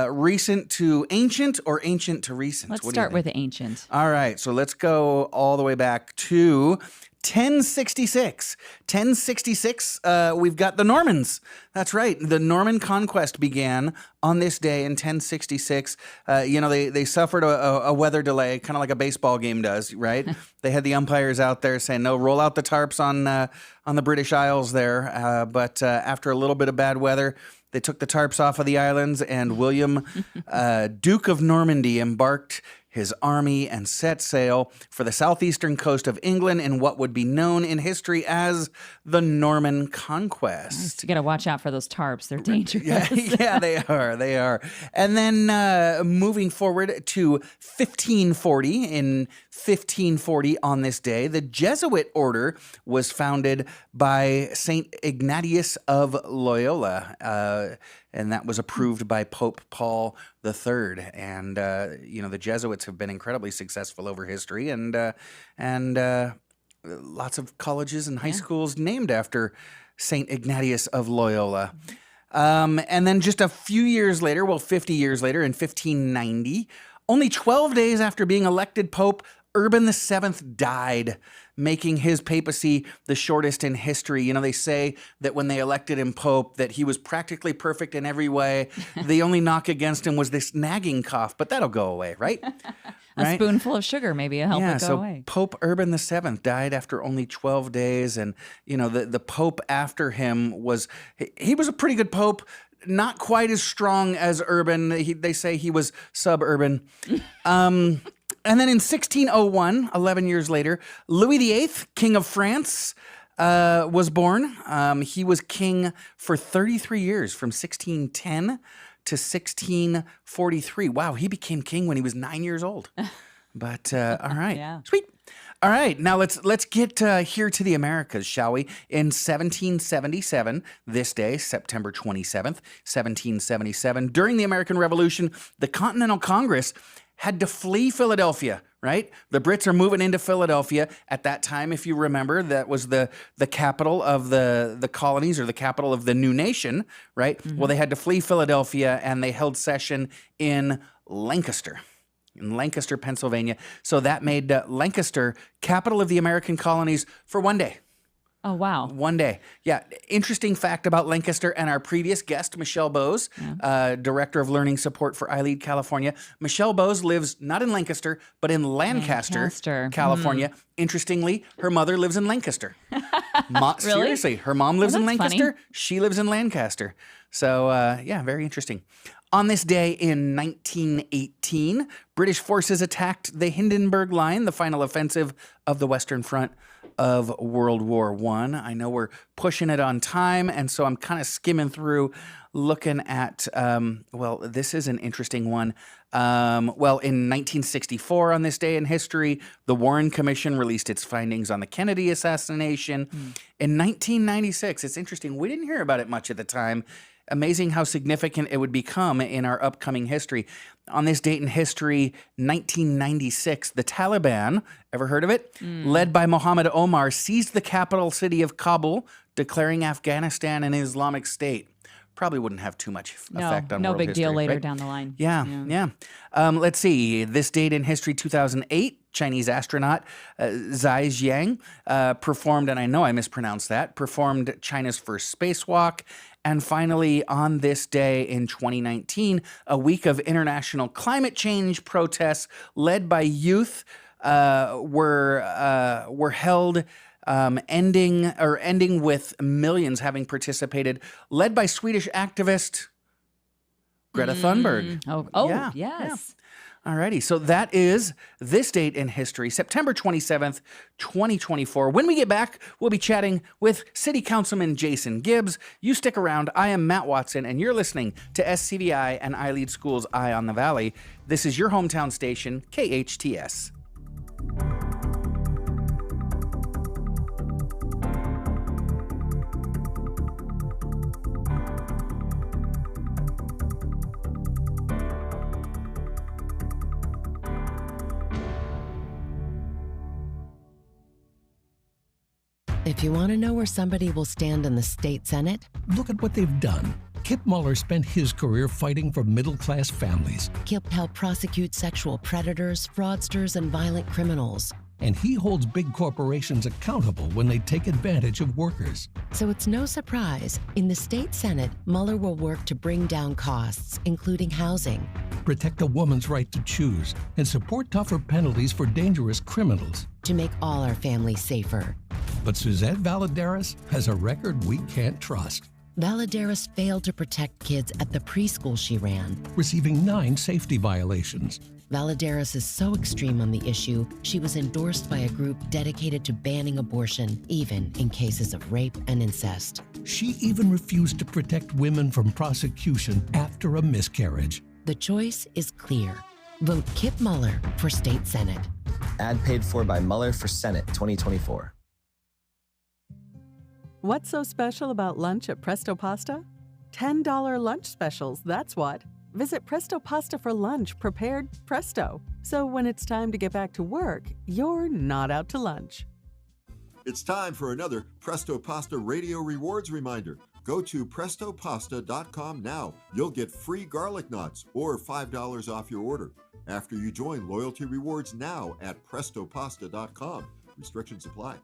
recent to ancient or ancient to recent? Let's start with ancient. All right. So let's go all the way back to 1066. 1066, we've got the Normans. That's right. The Norman conquest began on this day in 1066. They suffered a weather delay, kind of like a baseball game does, right? They had the umpires out there saying, no, roll out the tarps on the British Isles there. But after a little bit of bad weather, they took the tarps off of the islands, and William, Duke of Normandy, embarked his army and set sail for the southeastern coast of England in what would be known in history as the Norman Conquest. Nice. You got to watch out for those tarps. They're dangerous. Yeah, they are. And then moving forward to 1540, in 1540 on this day, the Jesuit order was founded by St. Ignatius of Loyola, and that was approved by Pope Paul III. And, the Jesuits have been incredibly successful over history, and lots of colleges and high schools named after St. Ignatius of Loyola. And then just a few years later, 50 years later, in 1590, only 12 days after being elected Pope, Urban VII died, making his papacy the shortest in history. They say that when they elected him Pope, that he was practically perfect in every way. The only knock against him was this nagging cough, but that'll go away, right? A spoonful of sugar maybe will help it go so away. Pope Urban VII died after only 12 days, and the Pope after him he was a pretty good Pope, not quite as strong as Urban. They say he was suburban. And then in 1601, 11 years later, Louis VIII, King of France, was born. He was king for 33 years, from 1610 to 1643. Wow, he became king when he was 9 years old. But all right, sweet. All right, now let's get here to the Americas, shall we? In 1777, this day, September 27th, 1777, during the American Revolution, the Continental Congress had to flee Philadelphia, right? The Brits are moving into Philadelphia. At that time, if you remember, that was the capital of the colonies, or the capital of the new nation, right? Mm-hmm. Well, they had to flee Philadelphia, and they held session in Lancaster, Pennsylvania. So that made Lancaster capital of the American colonies for one day. Oh, wow. One day. Yeah. Interesting fact about Lancaster and our previous guest, Michele Bowes, Director of Learning Support for iLead California. Michele Bowes lives not in Lancaster, but in Lancaster. California. Interestingly, her mother lives in Lancaster. Really? Seriously, her mom lives in Lancaster. Funny. She lives in Lancaster. So, very interesting. On this day in 1918, British forces attacked the Hindenburg Line, the final offensive of the Western Front of World War I. I know we're pushing it on time, and so I'm kind of skimming through, looking at, this is an interesting one. In 1964, on this day in history, the Warren Commission released its findings on the Kennedy assassination. In 1996, it's interesting, we didn't hear about it much at the time. Amazing how significant it would become in our upcoming history. On this date in history, 1996, the Taliban, ever heard of it? Led by Mohammed Omar, seized the capital city of Kabul, declaring Afghanistan an Islamic State. Probably wouldn't have too much effect on world big history, deal later right? down the line. Yeah. Let's see. This date in history, 2008, Chinese astronaut Zai Jiang performed, and I know I mispronounced that, performed China's first spacewalk. And finally, on this day in 2019, a week of international climate change protests led by youth were held, ending with millions having participated, led by Swedish activist Greta Thunberg. Yes. Yeah. Alrighty, so that is this date in history, September 27th, 2024. When we get back, we'll be chatting with City Councilman Jason Gibbs. You stick around. I am Matt Watson, and you're listening to SCVi and iLead School's Eye on the Valley. This is your hometown station, KHTS. If you want to know where somebody will stand in the state Senate, look at what they've done. Kip Muller spent his career fighting for middle-class families. Kip helped prosecute sexual predators, fraudsters, and violent criminals. And he holds big corporations accountable when they take advantage of workers. So it's no surprise, in the state Senate, Muller will work to bring down costs, including housing, protect a woman's right to choose, and support tougher penalties for dangerous criminals. To make all our families safer. But Suzette Valadares has a record we can't trust. Valadares failed to protect kids at the preschool she ran, receiving 9 safety violations. Valadares is so extreme on the issue, she was endorsed by a group dedicated to banning abortion, even in cases of rape and incest. She even refused to protect women from prosecution after a miscarriage. The choice is clear. Vote Kip Muller for State Senate. Ad paid for by Muller for Senate 2024. What's so special about lunch at Presto Pasta? $10 lunch specials, that's what. Visit Presto Pasta for lunch prepared presto. So when it's time to get back to work, you're not out to lunch. It's time for another Presto Pasta Radio Rewards reminder. Go to prestopasta.com now. You'll get free garlic knots or $5 off your order after you join Loyalty Rewards now at prestopasta.com. Restrictions apply.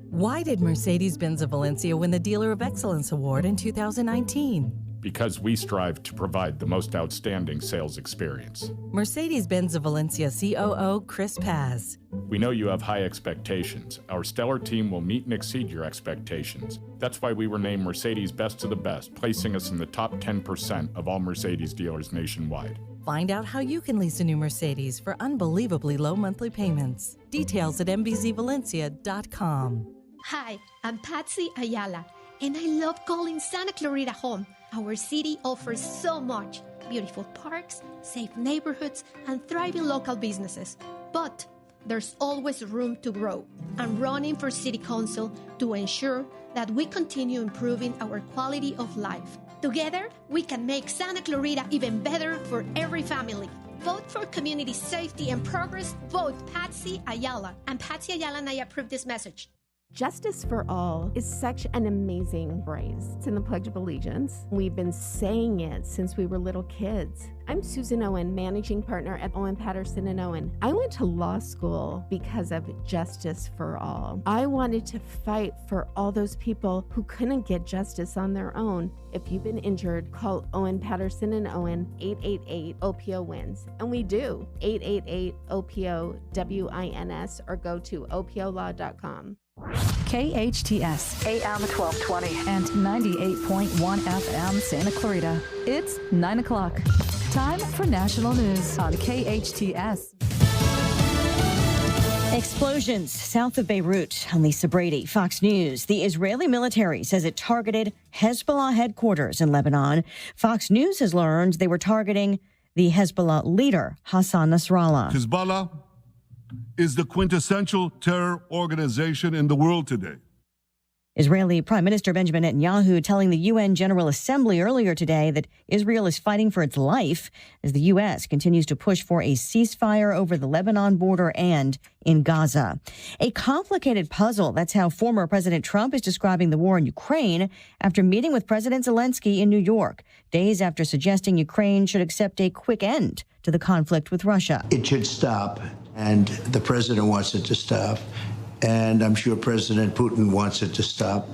Why did Mercedes-Benz of Valencia win the Dealer of Excellence Award in 2019? Because we strive to provide the most outstanding sales experience. Mercedes-Benz of Valencia COO Chris Paz. We know you have high expectations. Our stellar team will meet and exceed your expectations. That's why we were named Mercedes Best of the Best, placing us in the top 10% of all Mercedes dealers nationwide. Find out how you can lease a new Mercedes for unbelievably low monthly payments. Details at mbzvalencia.com. Hi, I'm Patsy Ayala, and I love calling Santa Clarita home. Our city offers so much: beautiful parks, safe neighborhoods, and thriving local businesses. But there's always room to grow. I'm running for City Council to ensure that we continue improving our quality of life. Together, we can make Santa Clarita even better for every family. Vote for community safety and progress. Vote Patsy Ayala. I'm Patsy Ayala, and I approve this message. Justice for all is such an amazing phrase. It's in the Pledge of Allegiance. We've been saying it since we were little kids. I'm Susan Owen, managing partner at Owen Patterson & Owen. I went to law school because of justice for all. I wanted to fight for all those people who couldn't get justice on their own. If you've been injured, call Owen Patterson & Owen, 888-OPO-WINS. And we do, 888-OPO-WINS, or go to opolaw.com. KHTS, AM 1220 and 98.1 FM Santa Clarita. It's 9 o'clock. Time for national news on KHTS. Explosions south of Beirut. I'm Lisa Brady, Fox News. The Israeli military says it targeted Hezbollah headquarters in Lebanon. Fox News has learned they were targeting the Hezbollah leader, Hassan Nasrallah. Hezbollah is the quintessential terror organization in the world today. Israeli Prime Minister Benjamin Netanyahu telling the UN General Assembly earlier today that Israel is fighting for its life as the U.S. continues to push for a ceasefire over the Lebanon border and in Gaza. A complicated puzzle. That's how former President Trump is describing the war in Ukraine after meeting with President Zelensky in New York, days after suggesting Ukraine should accept a quick end to the conflict with Russia. It should stop, and the president wants it to stop. And I'm sure President Putin wants it to stop.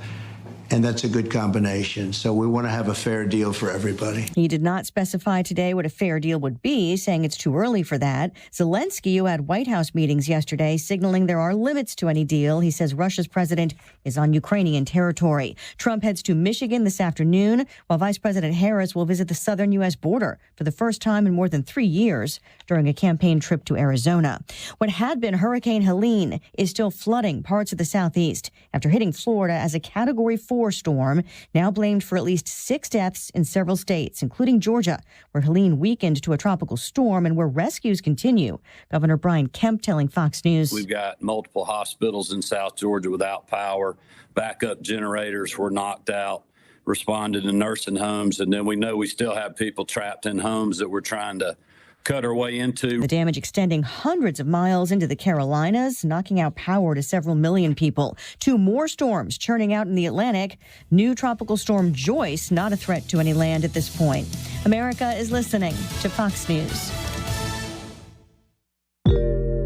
And that's a good combination. So we want to have a fair deal for everybody. He did not specify today what a fair deal would be, saying it's too early for that. Zelensky, who had White House meetings yesterday, signaling there are limits to any deal. He says Russia's president is on Ukrainian territory. Trump heads to Michigan this afternoon, while Vice President Harris will visit the southern U.S. border for the first time in more than 3 years during a campaign trip to Arizona. What had been Hurricane Helene is still flooding parts of the southeast after hitting Florida as a Category 4 storm, now blamed for at least 6 deaths in several states, including Georgia, where Helene weakened to a tropical storm and where rescues continue. Governor Brian Kemp telling Fox News. We've got multiple hospitals in South Georgia without power. Backup generators were knocked out, responded to nursing homes, and then we know we still have people trapped in homes that we're trying to cut our way into. The damage extending hundreds of miles into the Carolinas, knocking out power to several million people. 2 more storms churning out in the Atlantic. New tropical storm Joyce, not a threat to any land at this point. America is listening to Fox News.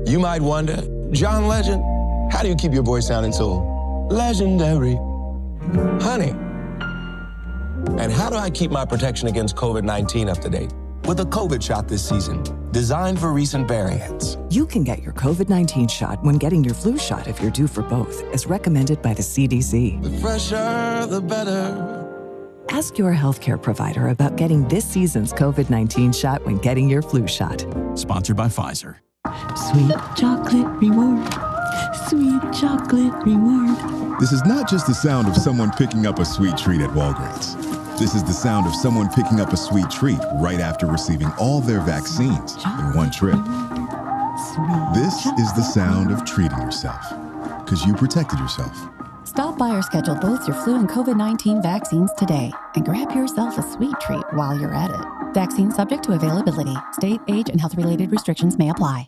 You might wonder, John Legend, how do you keep your voice sounding so legendary? Honey. And how do I keep my protection against COVID-19 up to date? With a COVID shot this season, designed for recent variants. You can get your COVID-19 shot when getting your flu shot if you're due for both, as recommended by the CDC. The fresher, the better. Ask your healthcare provider about getting this season's COVID-19 shot when getting your flu shot. Sponsored by Pfizer. Sweet chocolate reward. Sweet chocolate reward. This is not just the sound of someone picking up a sweet treat at Walgreens. This is the sound of someone picking up a sweet treat right after receiving all their vaccines in one trip. This is the sound of treating yourself, because you protected yourself. Stop by or schedule both your flu and COVID-19 vaccines today and grab yourself a sweet treat while you're at it. Vaccine subject to availability. State, age, and health-related restrictions may apply.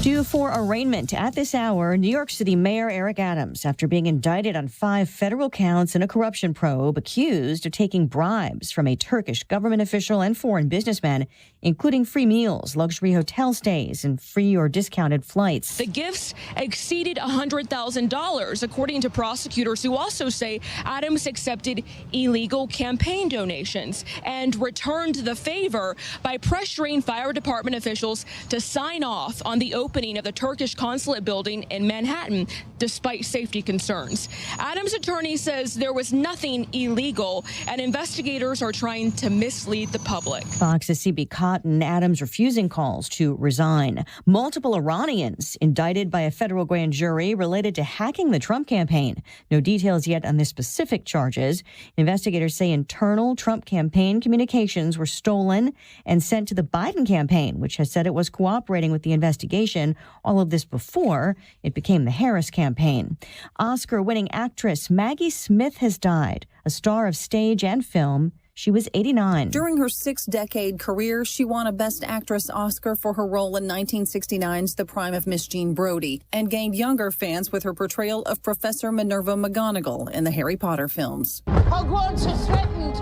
Due for arraignment at this hour, New York City Mayor Eric Adams, after being indicted on 5 federal counts in a corruption probe, accused of taking bribes from a Turkish government official and foreign businessmen, including free meals, luxury hotel stays, and free or discounted flights. The gifts exceeded $100,000, according to prosecutors who also say Adams accepted illegal campaign donations and returned the favor by pressuring fire department officials to sign off on the opening of the Turkish consulate building in Manhattan, despite safety concerns. Adams' attorney says there was nothing illegal, and investigators are trying to mislead the public. Fox's CB Cotton, Adams refusing calls to resign. Multiple Iranians indicted by a federal grand jury related to hacking the Trump campaign. No details yet on the specific charges. Investigators say internal Trump campaign communications were stolen and sent to the Biden campaign, which has said it was cooperating with the investigation. All of this before it became the Harris campaign. Oscar-winning actress Maggie Smith has died, a star of stage and film. She was 89. During her 6-decade career, she won a Best Actress Oscar for her role in 1969's The Prime of Miss Jean Brodie and gained younger fans with her portrayal of Professor Minerva McGonagall in the Harry Potter films. Hogwarts is threatened.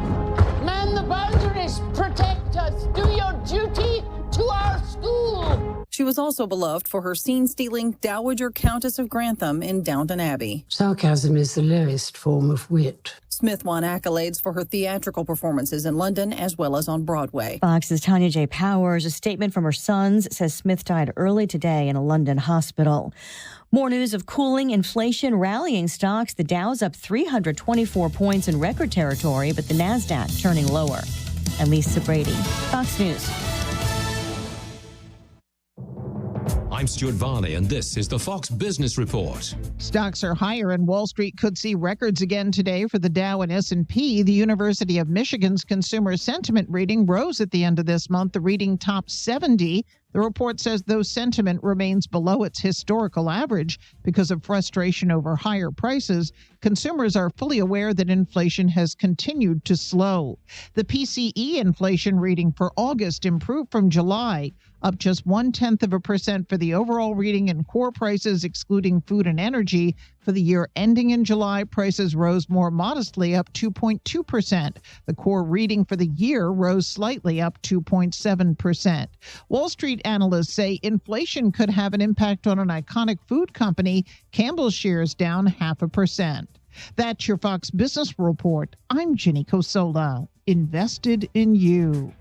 Man the boundaries. Protect us. Do your duty to our school. She was also beloved for her scene-stealing Dowager Countess of Grantham in Downton Abbey. Sarcasm is the lowest form of wit. Smith won accolades for her theatrical performances in London as well as on Broadway. Fox's Tanya J. Powers, a statement from her sons, says Smith died early today in a London hospital. More news of cooling inflation rallying stocks. The Dow's up 324 points in record territory, but the NASDAQ turning lower. And Lisa Brady, Fox News. I'm Stuart Varney, and this is the Fox Business Report. Stocks are higher, and Wall Street could see records again today for the Dow and S&P. The University of Michigan's consumer sentiment reading rose at the end of this month. The reading topped 70. The report says though sentiment remains below its historical average because of frustration over higher prices, consumers are fully aware that inflation has continued to slow. The PCE inflation reading for August improved from July, up just 0.1% for the overall reading, in core prices excluding food and energy. For the year ending in July, prices rose more modestly, up 2.2%. The core reading for the year rose slightly, up 2.7%. Wall Street analysts say inflation could have an impact on an iconic food company. Campbell's shares down 0.5%. That's your Fox Business Report. I'm Ginny Cosola. Invested in you.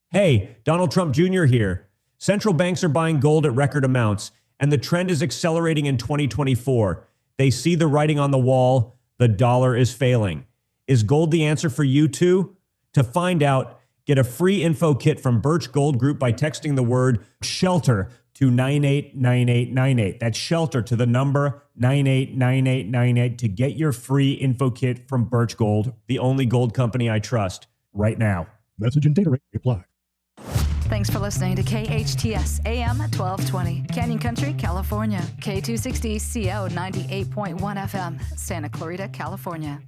Hey, Donald Trump Jr. here. Central banks are buying gold at record amounts, and the trend is accelerating in 2024. They see the writing on the wall. The dollar is failing. Is gold the answer for you too? To find out, get a free info kit from Birch Gold Group by texting the word SHELTER to 989898. That's SHELTER to the number 989898 to get your free info kit from Birch Gold, the only gold company I trust, right now. Message and data rate apply. Thanks for listening to KHTS AM 1220, Canyon Country, California. K260 CO 98.1 FM, Santa Clarita, California.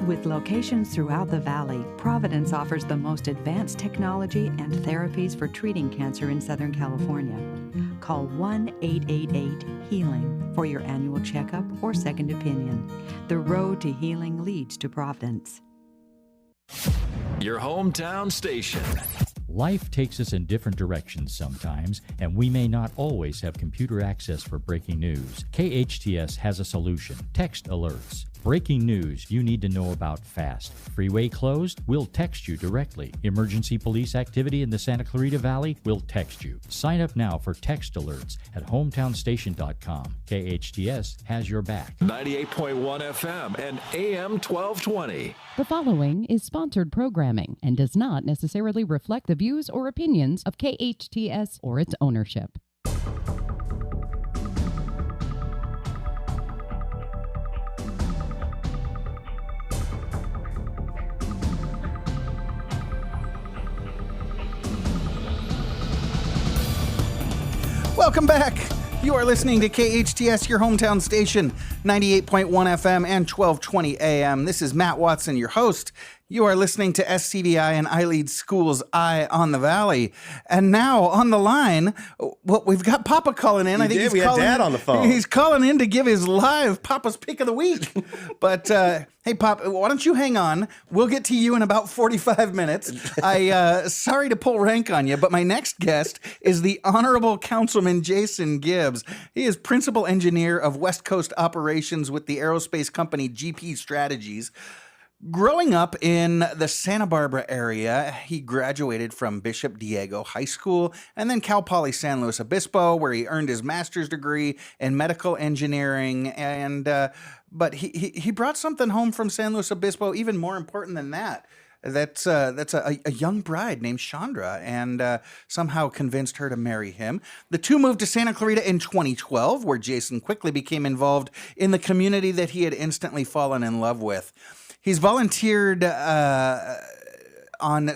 With locations throughout the valley, Providence offers the most advanced technology and therapies for treating cancer in Southern California. Call 1-888-HEALING for your annual checkup or second opinion. The road to healing leads to Providence. Your hometown station. Life takes us in different directions sometimes, and we may not always have computer access for breaking news. KHTS has a solution: text alerts. Breaking news you need to know about fast. Freeway closed? We'll text you directly. Emergency police activity in the Santa Clarita Valley? We'll text you. Sign up now for text alerts at hometownstation.com. KHTS has your back. 98.1 FM and AM 1220. The following is sponsored programming and does not necessarily reflect the views or opinions of KHTS or its ownership. Welcome back. You are listening to KHTS, your hometown station, 98.1 FM and 1220 AM. This is Matt Watson, your host. You are listening to SCVi and iLead School's Eye on the Valley. And now on the line, well, we've got Papa calling in. We had Dad on the phone. He's calling in to give his live Papa's Pick of the Week. But hey, Pop, why don't you hang on? We'll get to you in about 45 minutes. Sorry to pull rank on you, but my next guest is the Honorable Councilman Jason Gibbs. He is Principal Engineer of West Coast Operations with the aerospace company GP Strategies. Growing up in the Santa Barbara area, he graduated from Bishop Diego High School and then Cal Poly San Luis Obispo, where he earned his master's degree in medical engineering. But he brought something home from San Luis Obispo, even more important than that. That's a young bride named Chandra, and somehow convinced her to marry him. The two moved to Santa Clarita in 2012, where Jason quickly became involved in the community that he had instantly fallen in love with. He's volunteered on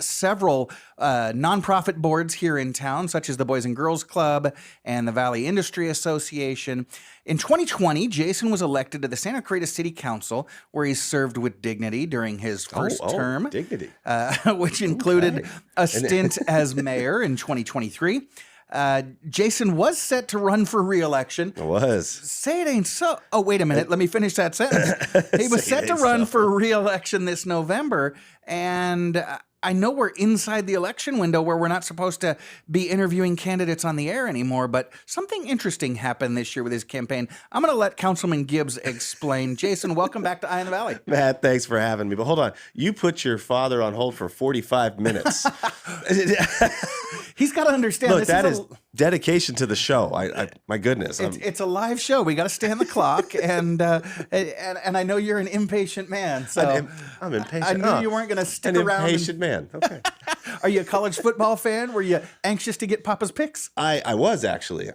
several nonprofit boards here in town, such as the Boys and Girls Club and the Valley Industry Association. In 2020, Jason was elected to the Santa Clarita City Council, where he served with dignity during his first term, dignity. Which included a stint as mayor in 2023. Jason was set to run for re-election. It was. Say it ain't so. Oh, wait a minute. Let me finish that sentence. He was set to run for re-election this November, and I know we're inside the election window where we're not supposed to be interviewing candidates on the air anymore, but something interesting happened this year with his campaign. I'm going to let Councilman Gibbs explain. Jason, welcome back to Eye in the Valley. Matt, thanks for having me. But hold on. You put your father on hold for 45 minutes. He's got to understand. Look, that is dedication to the show. My goodness. It's a live show. We got to stay on the clock, and I know you're an impatient man. So I'm impatient. I knew you weren't going to stick around. An impatient man. Okay. Are you a college football fan? Were you anxious to get Papa's picks? I was actually.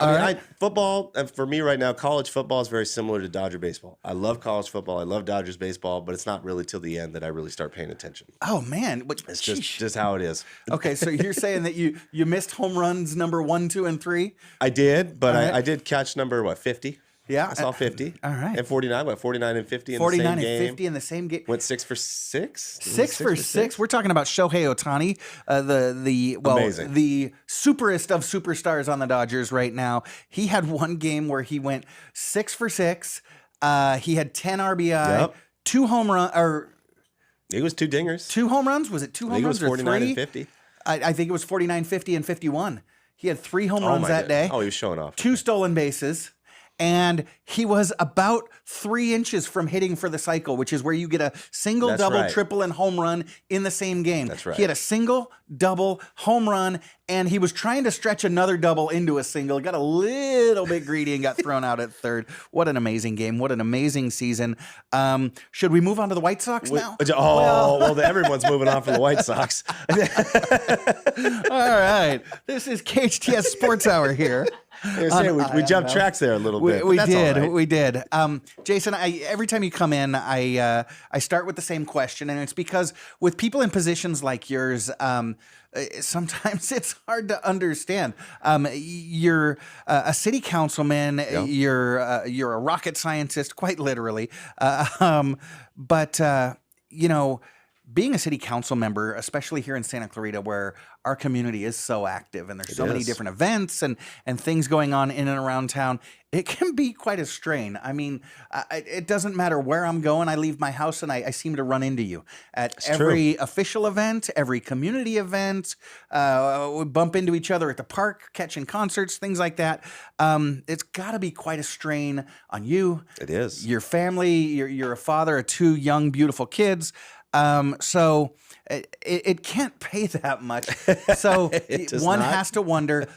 Football for me right now. College football is very similar to Dodger baseball. I love college football. I love Dodgers baseball, but it's not really till the end that I really start paying attention. Oh man, it's just how it is. Okay, so you're saying that you missed home runs number 1, 2, and 3? I did, but I did catch number 50. Yeah, I saw 50. All right. And 49. 49 and 50 in the same game. 49 and 50 in the same game. Went 6 for 6. 6 for 6. We're talking about Shohei Ohtani, the superest of superstars on the Dodgers right now. He had one game where he went 6 for 6. He had 10 RBI, 2 home runs, or it was 2 dingers. 2 home runs? Was it 2 home runs or 3? 49 and 50. I think it was 49, 50, and 51. He had 3 home runs that day. Oh, he was showing off. 2 stolen bases. And he was about 3 inches from hitting for the cycle, which is where you get a single, double, triple, and home run in the same game. That's right. He had a single, double, home run, and he was trying to stretch another double into a single. Got a little bit greedy and got thrown out at third. What an amazing game. What an amazing season. Should we move on to the White Sox now? Well, everyone's moving on from the White Sox. All right. This is KHTS Sports Hour here. We jumped tracks there a little bit. We did. Jason, every time you come in, I start with the same question, and it's because with people in positions like yours, sometimes it's hard to understand. You're a city councilman. Yep. You're a rocket scientist, quite literally. But being a city council member, especially here in Santa Clarita, where our community is so active and there's so many different events and things going on in and around town, it can be quite a strain. I mean, it doesn't matter where I'm going. I leave my house and I seem to run into you at every official event, every community event. We bump into each other at the park, catching concerts, things like that. It's got to be quite a strain on you. It is. Your family. You're a father of 2 young, beautiful kids. So it can't pay that much. So one has to wonder,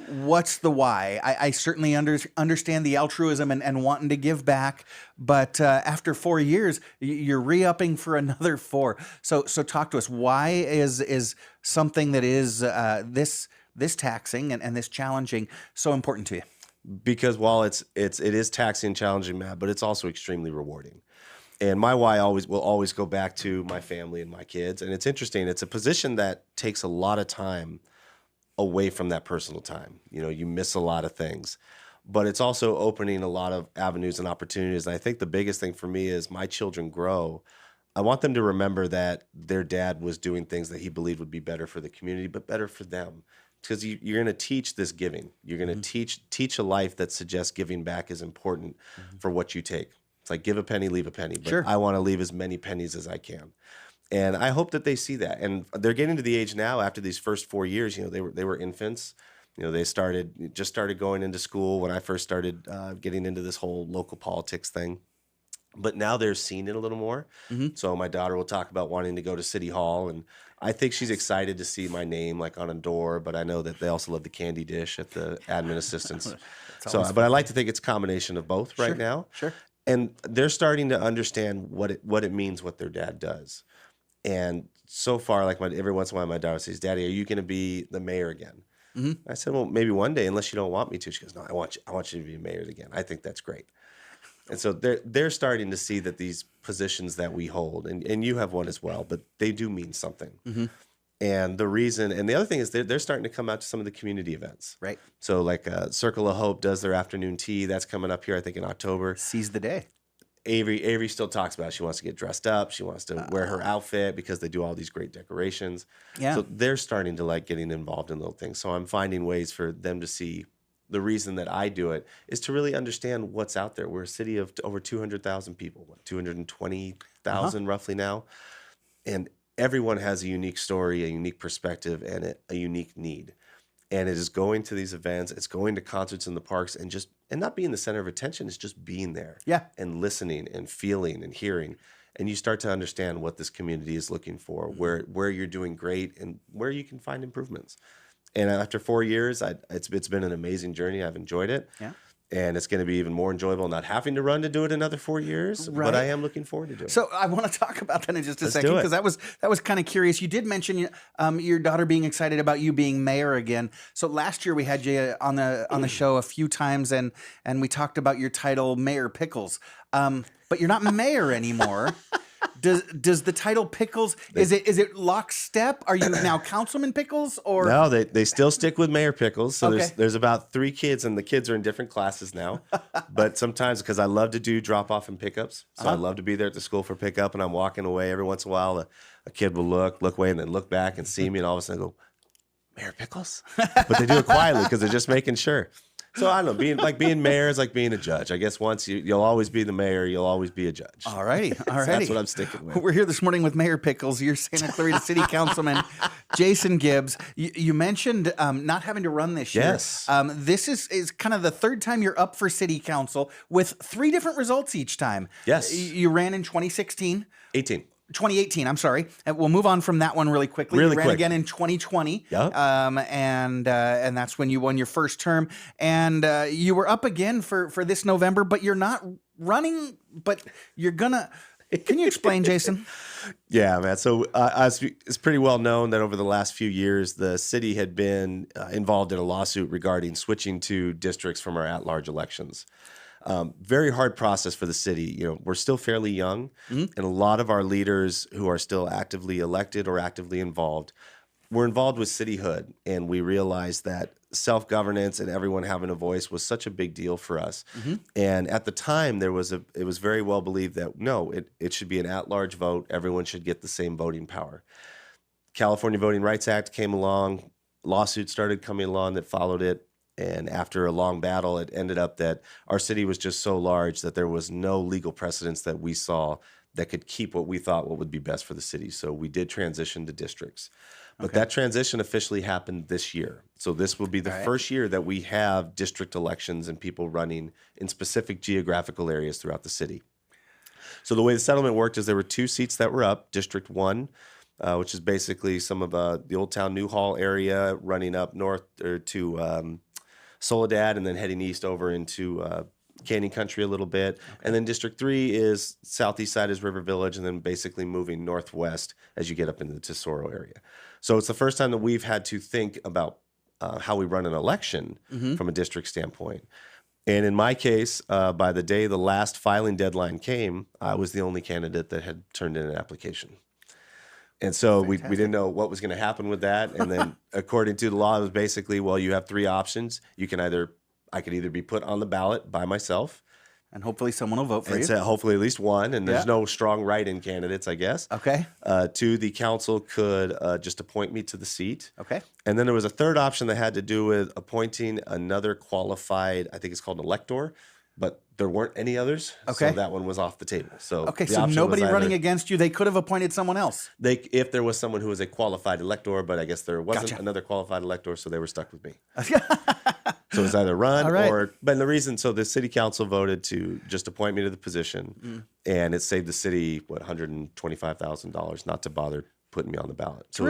what's the why? I certainly understand the altruism and wanting to give back, but after 4 years, you're re-upping for another 4. So talk to us. Why is something that is this taxing and this challenging so important to you? Because while it is taxing and challenging, Matt, but it's also extremely rewarding. And my why will always go back to my family and my kids. And it's interesting. It's a position that takes a lot of time away from that personal time. You know, you miss a lot of things. But it's also opening a lot of avenues and opportunities. And I think the biggest thing for me is my children grow. I want them to remember that their dad was doing things that he believed would be better for the community, but better for them. Because you're going to teach this giving. You're going to teach a life that suggests giving back is important for what you take. It's like give a penny, leave a penny. But I want to leave as many pennies as I can. And I hope that they see that. And they're getting to the age now after these first 4 years, you know, they were infants. You know, they just started going into school when I first started getting into this whole local politics thing. But now they're seeing it a little more. So my daughter will talk about wanting to go to City Hall, and I think she's excited to see my name like on a door, but I know that they also love the candy dish at the admin assistants. But I like to think it's a combination of both right now. And they're starting to understand what it means what their dad does. And so far, like every once in a while, my daughter says, "Daddy, are you going to be the mayor again?" I said, "Well, maybe one day, unless you don't want me to." She goes, "No, I want you to be mayor again. I think that's great." And so they're starting to see that these positions that we hold, and you have one as well, but they do mean something. And the reason, and the other thing is they're starting to come out to some of the community events. Right. So like Circle of Hope does their afternoon tea. That's coming up here, I think, in October. Seize the day. Avery still talks about it. She wants to get dressed up. She wants to wear her outfit because they do all these great decorations. Yeah. So they're starting to like getting involved in little things. So I'm finding ways for them to see the reason that I do it is to really understand what's out there. We're a city of over 200,000 people, 220,000 roughly now. And everyone has a unique story, a unique perspective, and a unique need. And it is going to these events, it's going to concerts in the parks, and not being the center of attention, it's just being there. Yeah. And listening and feeling and hearing. And you start to understand what this community is looking for, where you're doing great and where you can find improvements. And after 4 years, it's been an amazing journey. I've enjoyed it. Yeah. And it's going to be even more enjoyable not having to run to do it another 4 years. Right. But I am looking forward to doing it. So I want to talk about that in just a second, do it. because that was kind of curious. You did mention your daughter being excited about you being mayor again. So last year we had you on the show a few times, and we talked about your title, Mayor Pickles. But you're not mayor anymore. Does the title Pickles, is it lockstep? Are you now Councilman Pickles, or no? They still stick with Mayor Pickles. So there's about 3 kids, and the kids are in different classes now. But sometimes, because I love to do drop off and pickups, so I love to be there at the school for pickup, and I'm walking away every once in a while. A kid will look away and then look back and see me, and all of a sudden go, "Mayor Pickles," but they do it quietly because they're just making sure. So I don't know, being mayor is like being a judge. I guess once you'll always be the mayor, you'll always be a judge. All righty. So that's what I'm sticking with. We're here this morning with Mayor Pickles, your Santa Clarita City Councilman, Jason Gibbs. You mentioned not having to run this year. Yes. This is kind of the 3rd time you're up for City Council with 3 different results each time. Yes. You ran in 2016. 2018, I'm sorry. We'll move on from that one really quickly. You ran again in 2020. Yep. And that's when you won your first term. And you were up again for this November, but you're not running, but you're gonna. Can you explain, Jason? Yeah, man. So it's pretty well known that over the last few years, the city had been involved in a lawsuit regarding switching to districts from our at-large elections. Very hard process for the city. You know, we're still fairly young, and a lot of our leaders who are still actively elected or actively involved, we're involved with cityhood, and we realized that self-governance and everyone having a voice was such a big deal for us. And at the time, it was very well believed that no, it should be an at-large vote. Everyone should get the same voting power. California Voting Rights Act came along. Lawsuits started coming along that followed it. And after a long battle, it ended up that our city was just so large that there was no legal precedence that we saw that could keep what we thought what would be best for the city. So we did transition to districts. But that transition officially happened this year. So this will be the first year that we have district elections and people running in specific geographical areas throughout the city. So the way the settlement worked is there were 2 seats that were up. District 1, which is basically some of the Old Town Newhall area running up north or to Soledad and then heading east over into Canyon Country a little bit. And then District 3 is southeast side is River Village and then basically moving northwest as you get up into the Tesoro area. So it's the first time that we've had to think about how we run an election from a district standpoint. And in my case, by the day the last filing deadline came, I was the only candidate that had turned in an application. And so we didn't know what was going to happen with that. And then according to the law, it was basically, well, you have 3 options. You can I could either be put on the ballot by myself. And hopefully someone will vote for you. Hopefully at least one. And there's no strong write-in candidates, I guess. Okay. 2, the council could just appoint me to the seat. Okay. And then there was a third option that had to do with appointing another qualified, I think it's called an elector, but there weren't any others. Okay. So that one was off the table. So so nobody running against you. They could have appointed someone else. If there was someone who was a qualified elector, but I guess there wasn't another qualified elector, so they were stuck with me. So it was either run or, but the reason, so the city council voted to just appoint me to the position, and it saved the city, $125,000 not to bother putting me on the ballot. So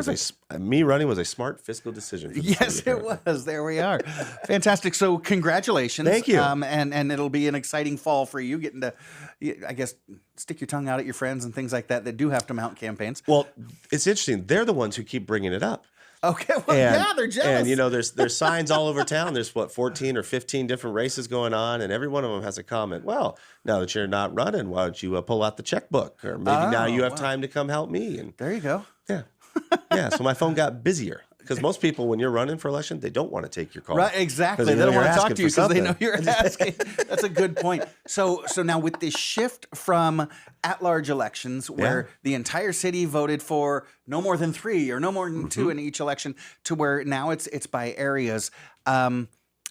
me running was a smart fiscal decision. For the city, it was. There we are. Fantastic. So congratulations. Thank you. And it'll be an exciting fall for you getting to, I guess, stick your tongue out at your friends and things like that do have to mount campaigns. Well, it's interesting. They're the ones who keep bringing it up. Okay, well, they're jealous. And, there's signs all over town. There's, 14 or 15 different races going on, and every one of them has a comment. Well, now that you're not running, why don't you pull out the checkbook? Or maybe now you have time to come help me. And there you go. Yeah. Yeah, so my phone got busier. Because most people, when you're running for election, they don't want to take your call. Right, exactly. They don't want to talk to you because they know you're asking. That's a good point. So now with this shift from at-large elections, where the entire city voted for no more than 3 or no more than 2 in each election, to where now it's by areas.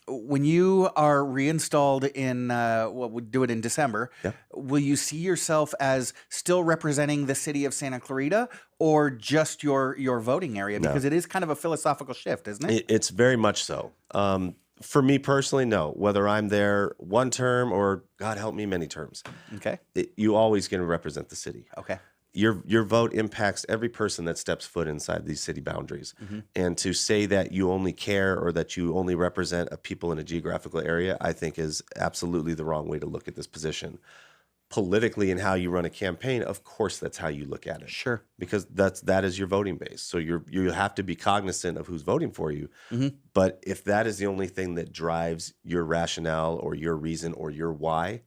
When you are reinstalled in, we'll do it in December, will you see yourself as still representing the city of Santa Clarita or just your voting area? Because it is kind of a philosophical shift, isn't it? It's very much so. For me personally, no. Whether I'm there one term or, God help me, many terms. Okay. You always going to represent the city. Okay. Your vote impacts every person that steps foot inside these city boundaries. And to say that you only care or that you only represent a people in a geographical area, I think is absolutely the wrong way to look at this position. Politically and how you run a campaign, of course, that's how you look at it. Sure. Because that is your voting base. So you have to be cognizant of who's voting for you. But if that is the only thing that drives your rationale or your reason or your why,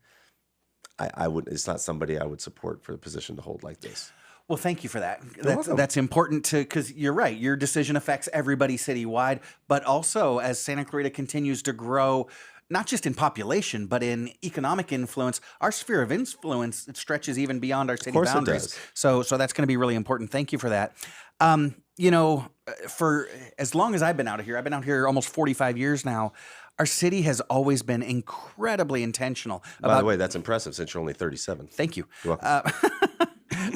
I would. It's not somebody I would support for the position to hold like this. Well, thank you for that. That's important because you're right. Your decision affects everybody citywide, but also as Santa Clarita continues to grow, not just in population, but in economic influence, our sphere of influence, it stretches even beyond our city boundaries. It does. So that's going to be really important. Thank you for that. For as long as I've been out here almost 45 years now, our city has always been incredibly intentional. By the way, that's impressive since you're only 37. Thank you. You're welcome.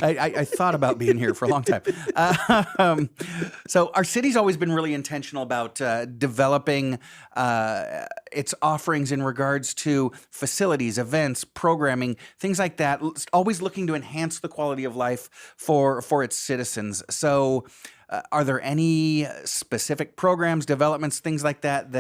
I thought about being here for a long time. So our city's always been really intentional about developing its offerings in regards to facilities, events, programming, things like that, always looking to enhance the quality of life for its citizens. So are there any specific programs, developments, things like that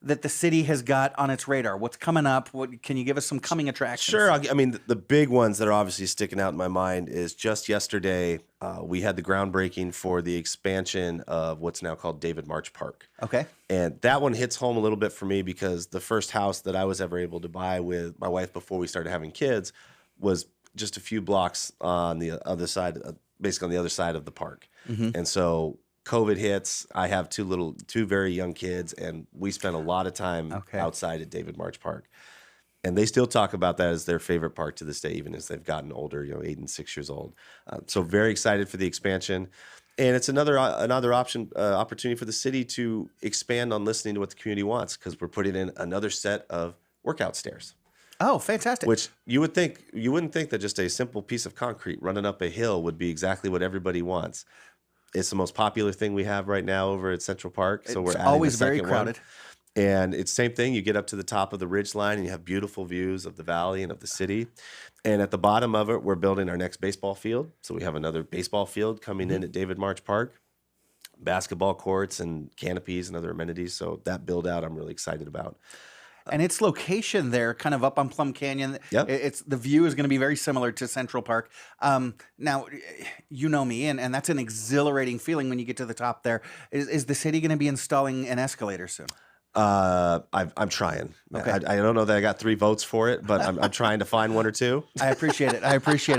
the city has got on its radar? What's coming up? Can you give us some coming attractions? Sure. I mean, the big ones that are obviously sticking out in my mind is just yesterday, we had the groundbreaking for the expansion of what's now called David March Park. Okay. And that one hits home a little bit for me because the first house that I was ever able to buy with my wife before we started having kids was just a few blocks on the other side, basically on the other side of the park. And so COVID hits, I have two very young kids, and we spent a lot of time outside at David March Park. And they still talk about that as their favorite park to this day, even as they've gotten older, 8 and 6 years old. So very excited for the expansion. And it's another opportunity for the city to expand on listening to what the community wants, because we're putting in another set of workout stairs. Oh, fantastic. Which you wouldn't think that just a simple piece of concrete running up a hill would be exactly what everybody wants. It's the most popular thing we have right now over at Central Park. So we're adding always the very second crowded. One. And it's the same thing. You get up to the top of the ridge line and you have beautiful views of the valley and of the city. And at the bottom of it, we're building our next baseball field. So we have another baseball field coming in at David March Park, basketball courts and canopies and other amenities. So that build out I'm really excited about. And its location there, kind of up on Plum Canyon, it's the view is going to be very similar to Central Park. Now, you know me, and that's an exhilarating feeling when you get to the top there. Is the city going to be installing an escalator soon? I'm trying. Okay. I don't know that I got 3 votes for it, but I'm trying to find 1 or 2. I appreciate it.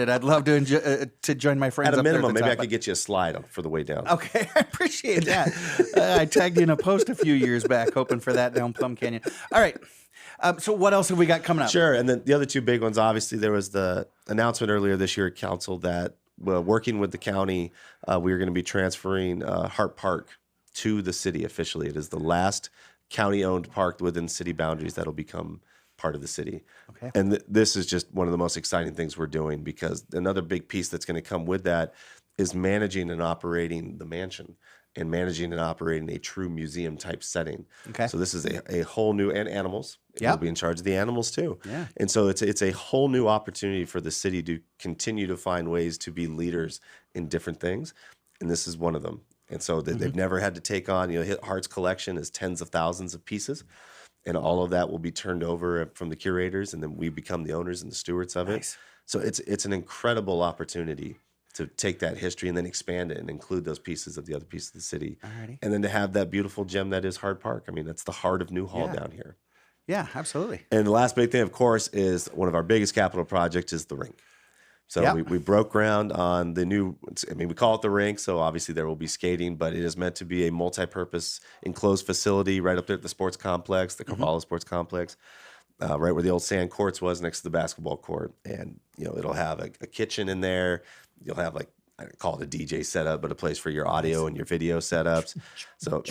I'd love to join my friends. At a up there minimum, at the maybe top. I could get you a slide for the way down. Okay, I appreciate that. I tagged you in a post a few years back, hoping for that down Plum Canyon. All right. So what else have we got coming up? Sure. And then the other 2 big ones, obviously, there was the announcement earlier this year at council that working with the county, we are going to be transferring Hart Park to the city officially. It is the last county-owned park within city boundaries that'll become part of the city. Okay. And this is just one of the most exciting things we're doing, because another big piece that's going to come with that is managing and operating the mansion and managing and operating a true museum type setting. Okay. So this is a whole new, and animals. Yeah. We'll be in charge of the animals too. Yeah. And so it's a whole new opportunity for the city to continue to find ways to be leaders in different things. And this is one of them. And so they've never had to take on, Hart's collection is tens of thousands of pieces. And all of that will be turned over from the curators, and then we become the owners and the stewards of it. So it's an incredible opportunity to take that history and then expand it and include those pieces of the other pieces of the city. Alrighty. And then to have that beautiful gem that is Hart Park. I mean, that's the heart of Newhall down here. Yeah, absolutely. And the last big thing, of course, is one of our biggest capital projects is the rink. So we broke ground on the new, we call it the rink, so obviously there will be skating, but it is meant to be a multi-purpose enclosed facility right up there at the sports complex, the Carvalho Sports Complex, right where the old sand courts was next to the basketball court. And, it'll have a kitchen in there. You'll have I call it a DJ setup, but a place for your audio and your video setups. So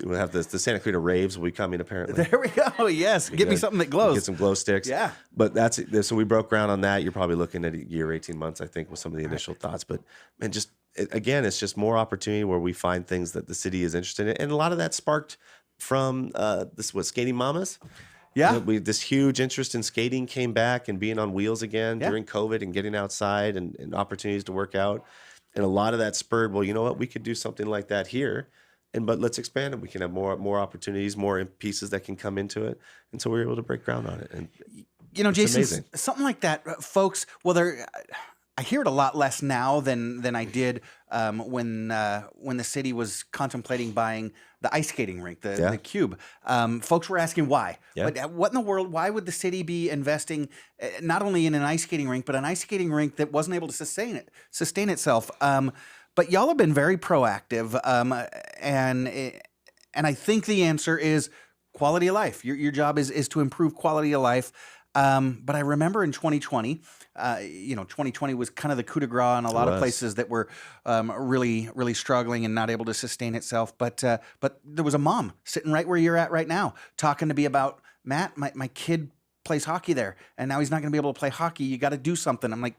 we'll have the Santa Clarita Raves will be coming apparently. There we go. Yes. Get me something that glows. Get some glow sticks. Yeah. But that's it. So we broke ground on that. You're probably looking at a year, 18 months, I think, with some of the initial thoughts. But man, again, it's just more opportunity where we find things that the city is interested in. And a lot of that sparked from Skating Mamas. Yeah. This huge interest in skating came back and being on wheels again during COVID and getting outside and opportunities to work out. And a lot of that spurred, well, you know what, we could do something like that here. But let's expand it. We can have more opportunities, more pieces that can come into it. And so we were able to break ground on it. And Jason, amazing. Something like that, folks, I hear it a lot less now than I did when the city was contemplating buying the ice skating rink, the Cube. Folks were asking why. Yeah. What in the world? Why would the city be investing not only in an ice skating rink, but an ice skating rink that wasn't able to sustain itself? But y'all have been very proactive, and I think the answer is quality of life. Your job is to improve quality of life. But I remember in 2020, 2020 was kind of the coup de grace in a lot of places that were really, really struggling and not able to sustain itself. But there was a mom sitting right where you're at right now talking to me about, Matt, my kid plays hockey there, and now he's not going to be able to play hockey. You got to do something. I'm like,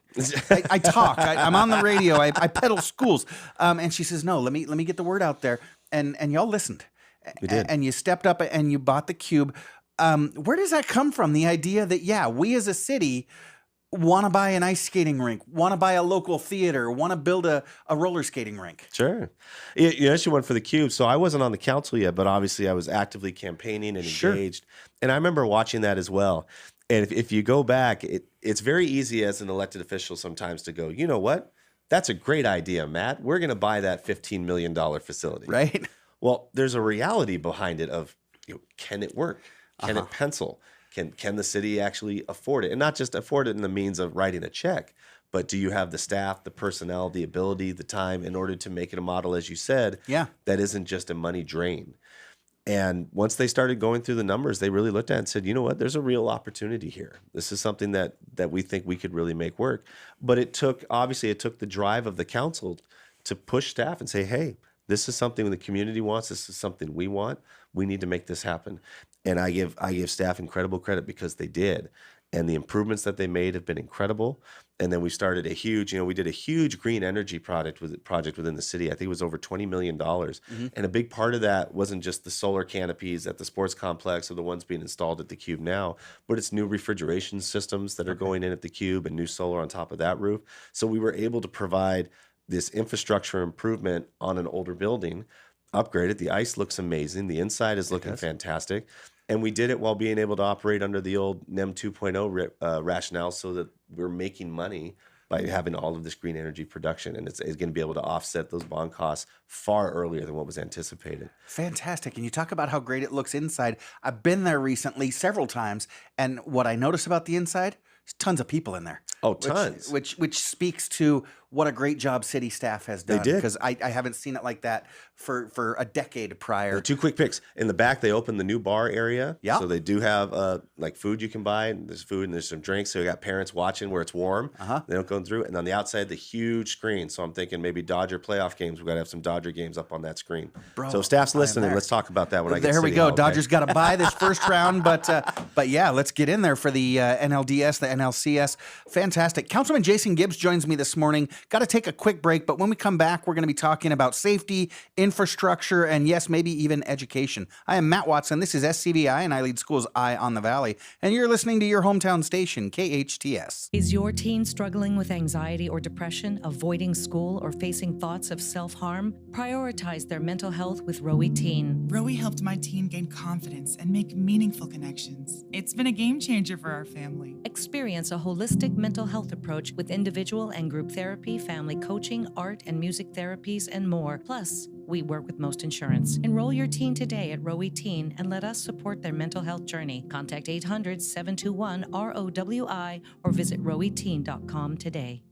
I talk. I'm on the radio. I peddle schools. And she says, no, let me get the word out there. And y'all listened. We did. And you stepped up and you bought the Cube. Where does that come from? The idea that, we as a city want to buy an ice skating rink, want to buy a local theater, want to build a roller skating rink. Sure. You actually went for the Cube. So I wasn't on the council yet, but obviously I was actively campaigning and engaged. And I remember watching that as well. And if you go back, it's very easy as an elected official sometimes to go, you know what? That's a great idea, Matt. We're going to buy that $15 million facility. Right. Well, there's a reality behind it of, can it work? Can it pencil? Can the city actually afford it? And not just afford it in the means of writing a check, but do you have the staff, the personnel, the ability, the time in order to make it a model, as you said, that isn't just a money drain? And once they started going through the numbers, they really looked at it and said, you know what, there's a real opportunity here. This is something that we think we could really make work. But it took the drive of the council to push staff and say, hey, this is something the community wants. This is something we want. We need to make this happen. And I give staff incredible credit because they did. And the improvements that they made have been incredible. And then we started we did a huge green energy project within the city. I think it was over $20 million. And a big part of that wasn't just the solar canopies at the sports complex or the ones being installed at the Cube now, but it's new refrigeration systems that are going in at the Cube and new solar on top of that roof. So we were able to provide this infrastructure improvement on an older building, upgrade it. The ice looks amazing. The inside is looking fantastic. And we did it while being able to operate under the old NEM 2.0 rationale so that we're making money by having all of this green energy production. And it's going to be able to offset those bond costs far earlier than what was anticipated. Fantastic. And you talk about how great it looks inside. I've been there recently several times. And what I notice about the inside, there's tons of people in there. Oh, tons. Which speaks to what a great job city staff has done. They did. Because I haven't seen it like that for a decade prior. Two quick picks. In the back, they opened the new bar area. Yeah. So they do have like food you can buy. And there's food and there's some drinks. So you got parents watching where it's warm. They don't go through. And on the outside, the huge screen. So I'm thinking maybe Dodger playoff games. We've got to have some Dodger games up on that screen. Bro, so staff's listening. Let's talk about that when I get there we City go. Hall, okay? Dodgers got to buy this first round. But yeah, let's get in there for the NLDS, the NLCS. Fantastic. Councilman Jason Gibbs joins me this morning. Got to take a quick break, but when we come back, we're going to be talking about safety, infrastructure, and yes, maybe even education. I am Matt Watson. This is SCVi, and iLead School's Eye on the Valley, and you're listening to your hometown station, KHTS. Is your teen struggling with anxiety or depression, avoiding school, or facing thoughts of self-harm? Prioritize their mental health with Rowie Teen. Rowie helped my teen gain confidence and make meaningful connections. It's been a game changer for our family. Experience a holistic mental health approach with individual and group therapy, family coaching, art and music therapies, and more. Plus, we work with most insurance. Enroll your teen today at Rowie Teen and let us support their mental health journey. Contact 800-721-ROWI or visit rowieteen.com today.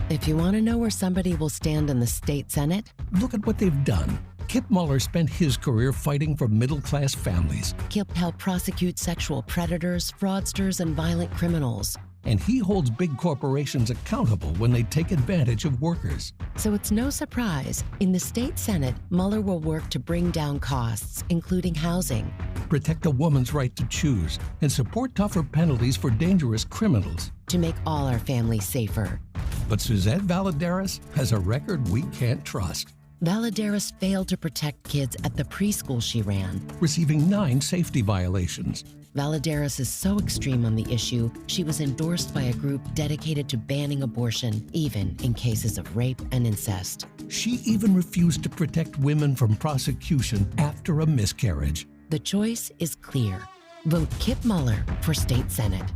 If you want to know where somebody will stand in the state Senate, look at what they've done. Kip Muller spent his career fighting for middle-class families. Kip helped prosecute sexual predators, fraudsters, and violent criminals. And he holds big corporations accountable when they take advantage of workers. So it's no surprise, in the state Senate, Mueller will work to bring down costs, including housing, protect a woman's right to choose, and support tougher penalties for dangerous criminals. To make all our families safer. But Suzette Valadares has a record we can't trust. Valadares failed to protect kids at the preschool she ran, receiving 9 safety violations. Valadares is so extreme on the issue, she was endorsed by a group dedicated to banning abortion, even in cases of rape and incest. She even refused to protect women from prosecution after a miscarriage. The choice is clear. Vote Kip Muller for State Senate.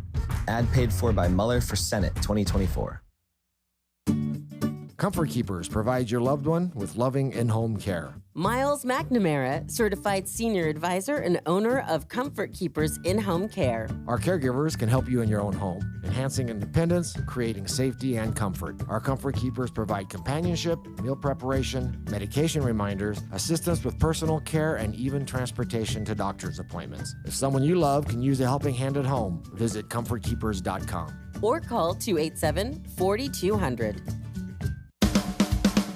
Ad paid for by Mueller for Senate 2024. Comfort Keepers provides your loved one with loving in-home care. Miles McNamara, certified senior advisor and owner of Comfort Keepers in-home care. Our caregivers can help you in your own home, enhancing independence, creating safety and comfort. Our Comfort Keepers provide companionship, meal preparation, medication reminders, assistance with personal care, and even transportation to doctor's appointments. If someone you love can use a helping hand at home, visit comfortkeepers.com. Or call 287-4200.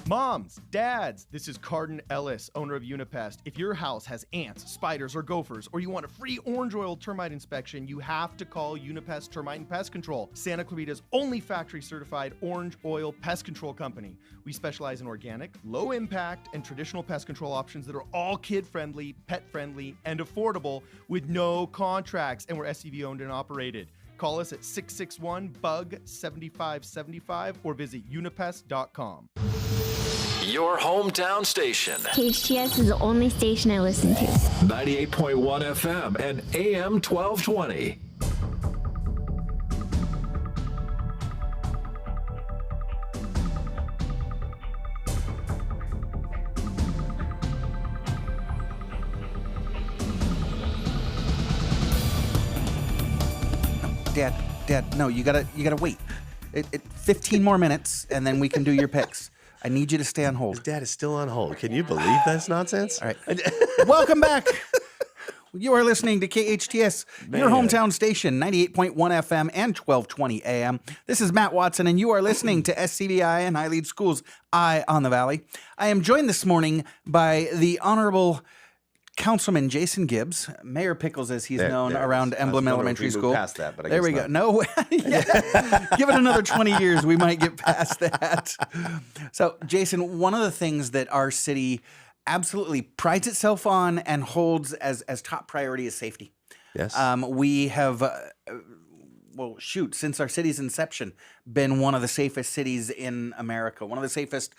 Moms, dads, this is Cardin Ellis, owner of Unipest. If your house has ants, spiders, or gophers, or you want a free orange oil termite inspection, you have to call Unipest Termite and Pest Control, Santa Clarita's only factory-certified orange oil pest control company. We specialize in organic, low-impact, and traditional pest control options that are all kid-friendly, pet-friendly, and affordable with no contracts, and we're SCVi-owned and operated. Call us at 661-BUG-7575 or visit unipest.com. Your hometown station. KHTS is the only station I listen to. 98.1 FM and AM 1220. Dad, no, you gotta wait. 15 more minutes, and then we can do your picks. I need you to stay on hold. His dad is still on hold. Can you believe this nonsense? All right. Welcome back. You are listening to KHTS, your hometown station, 98.1 FM and 1220 AM. This is Matt Watson, and you are listening to SCVi and iLead Schools' Eye on the Valley. I am joined this morning by the Honorable Councilman Jason Gibbs, Mayor Pickles as he's known around Emblem Elementary School. Past that, but I there guess we not. go. No, give it another 20 years, we might get past that. So, Jason, one of the things that our city absolutely prides itself on and holds as top priority is safety. Yes. We have, since our city's inception, been one of the safest cities in America, one of the safest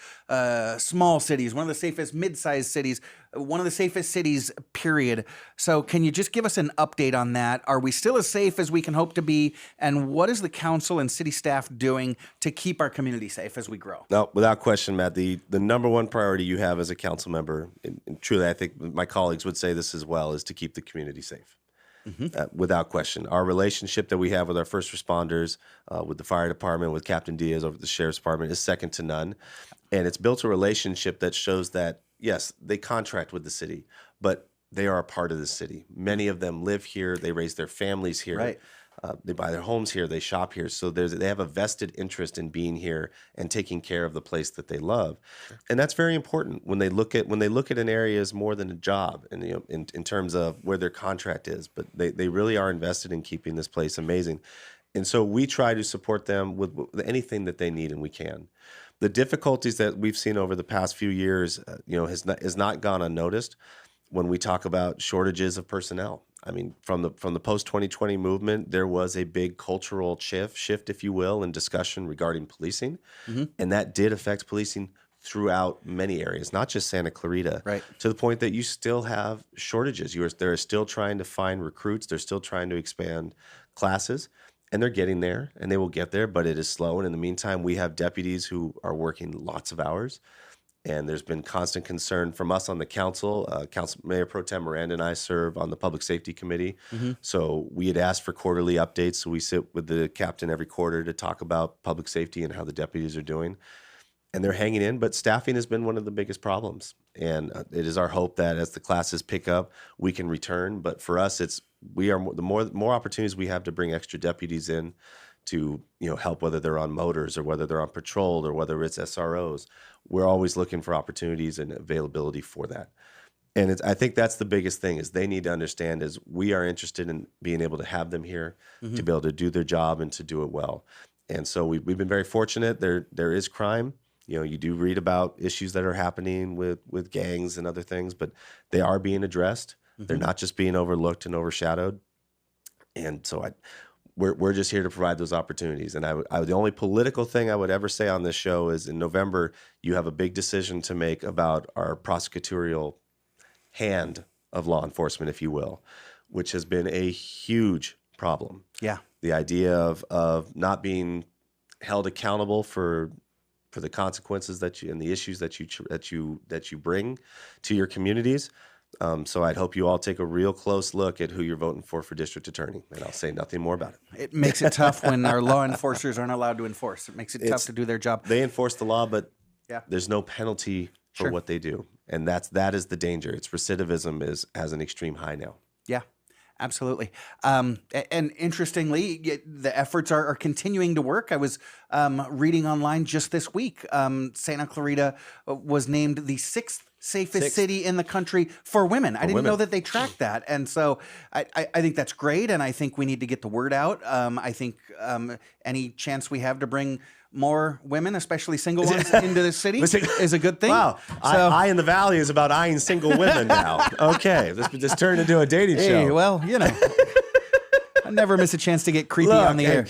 small cities, one of the safest mid-sized cities, one of the safest cities, period. So can you just give us an update on that? Are we still as safe as we can hope to be? And what is the council and city staff doing to keep our community safe as we grow? No, without question, Matt, the number one priority you have as a council member, and truly I think my colleagues would say this as well, is to keep the community safe. Without question. Our relationship that we have with our first responders, with the fire department, with Captain Diaz over at the sheriff's department is second to none. And it's built a relationship that shows that, yes, they contract with the city, but they are a part of the city. Many of them live here. They raise their families here. Right. They buy their homes here. They shop here. So they have a vested interest in being here and taking care of the place that they love, and that's very important when they look at an area as more than a job, and in terms of where their contract is. But they really are invested in keeping this place amazing, and so we try to support them with anything that they need, and we can. The difficulties that we've seen over the past few years, has not gone unnoticed. When we talk about shortages of personnel, I mean, from the post-2020 movement, there was a big cultural shift, if you will, in discussion regarding policing, and that did affect policing throughout many areas, not just Santa Clarita, right? To the point that you still have shortages. They're still trying to find recruits. They're still trying to expand classes, and they're getting there, and they will get there, but it is slow. And in the meantime, we have deputies who are working lots of hours. And there's been constant concern from us on the council. Mayor Pro Tem Miranda and I serve on the Public Safety Committee. So we had asked for quarterly updates. So we sit with the captain every quarter to talk about public safety and how the deputies are doing. And they're hanging in, but staffing has been one of the biggest problems. And it is our hope that as the classes pick up, we can return. But for us, the more opportunities we have to bring extra deputies in to help, whether they're on motors or whether they're on patrol or whether it's SROs. We're always looking for opportunities and availability for that. And I think that's the biggest thing is they need to understand is we are interested in being able to have them here to be able to do their job and to do it well. And so we've been very fortunate. There is crime. You do read about issues that are happening with gangs and other things, but they are being addressed. They're not just being overlooked and overshadowed. And so we're just here to provide those opportunities. And the only political thing I would ever say on this show is in November, you have a big decision to make about our prosecutorial hand of law enforcement, if you will, which has been a huge problem. Yeah. The idea of not being held accountable for the consequences and the issues that you bring to your communities. So I'd hope you all take a real close look at who you're voting for district attorney, and I'll say nothing more about it. It makes it tough when our law enforcers aren't allowed to enforce. It makes it tough to do their job. They enforce the law, but there's no penalty for what they do, and that is the danger. It's recidivism has an extreme high now. Yeah. Absolutely. And interestingly, the efforts are continuing to work. I was reading online just this week. Santa Clarita was named the sixth safest city in the country for women. I didn't know that they tracked that. And so I think that's great. And I think we need to get the word out. I think any chance we have to bring more women, especially single ones, into the city is a good thing. Wow. So, Eye in the Valley is about eyeing single women now. Okay. This turned into a dating show. Well, I never miss a chance to get creepy on the air.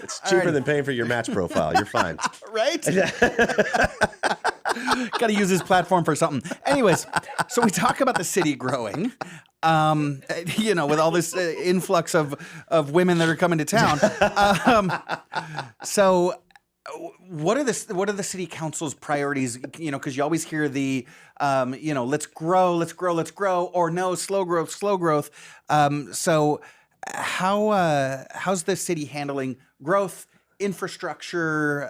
It's cheaper than paying for your match profile. You're fine. Right? Got to use this platform for something. Anyways, so we talk about the city growing, with all this influx of women that are coming to town. So what are the city council's priorities? Because you always hear the, let's grow, or no, slow growth. So how's the city handling growth, infrastructure?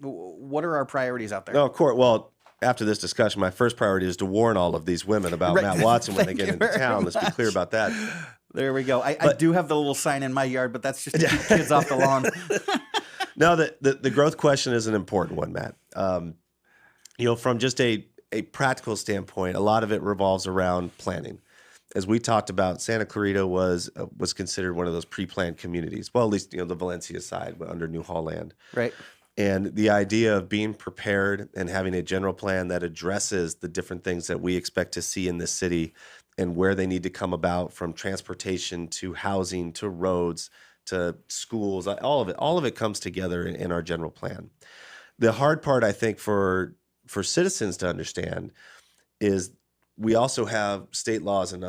What are our priorities out there? No, Court. Well, after this discussion, my first priority is to warn all of these women about Matt Watson when they get into town. Let's be clear about that. There we go. I do have the little sign in my yard, but that's just to keep kids off the lawn. No, the growth question is an important one, Matt. From just a practical standpoint, a lot of it revolves around planning. As we talked about, Santa Clarita was considered one of those pre-planned communities. Well, at least the Valencia side, but under New Holland. Right. And the idea of being prepared and having a general plan that addresses the different things that we expect to see in this city and where they need to come about, from transportation to housing to roads to schools, all of it comes together in our general plan. The hard part, I think, for citizens to understand is we also have state laws and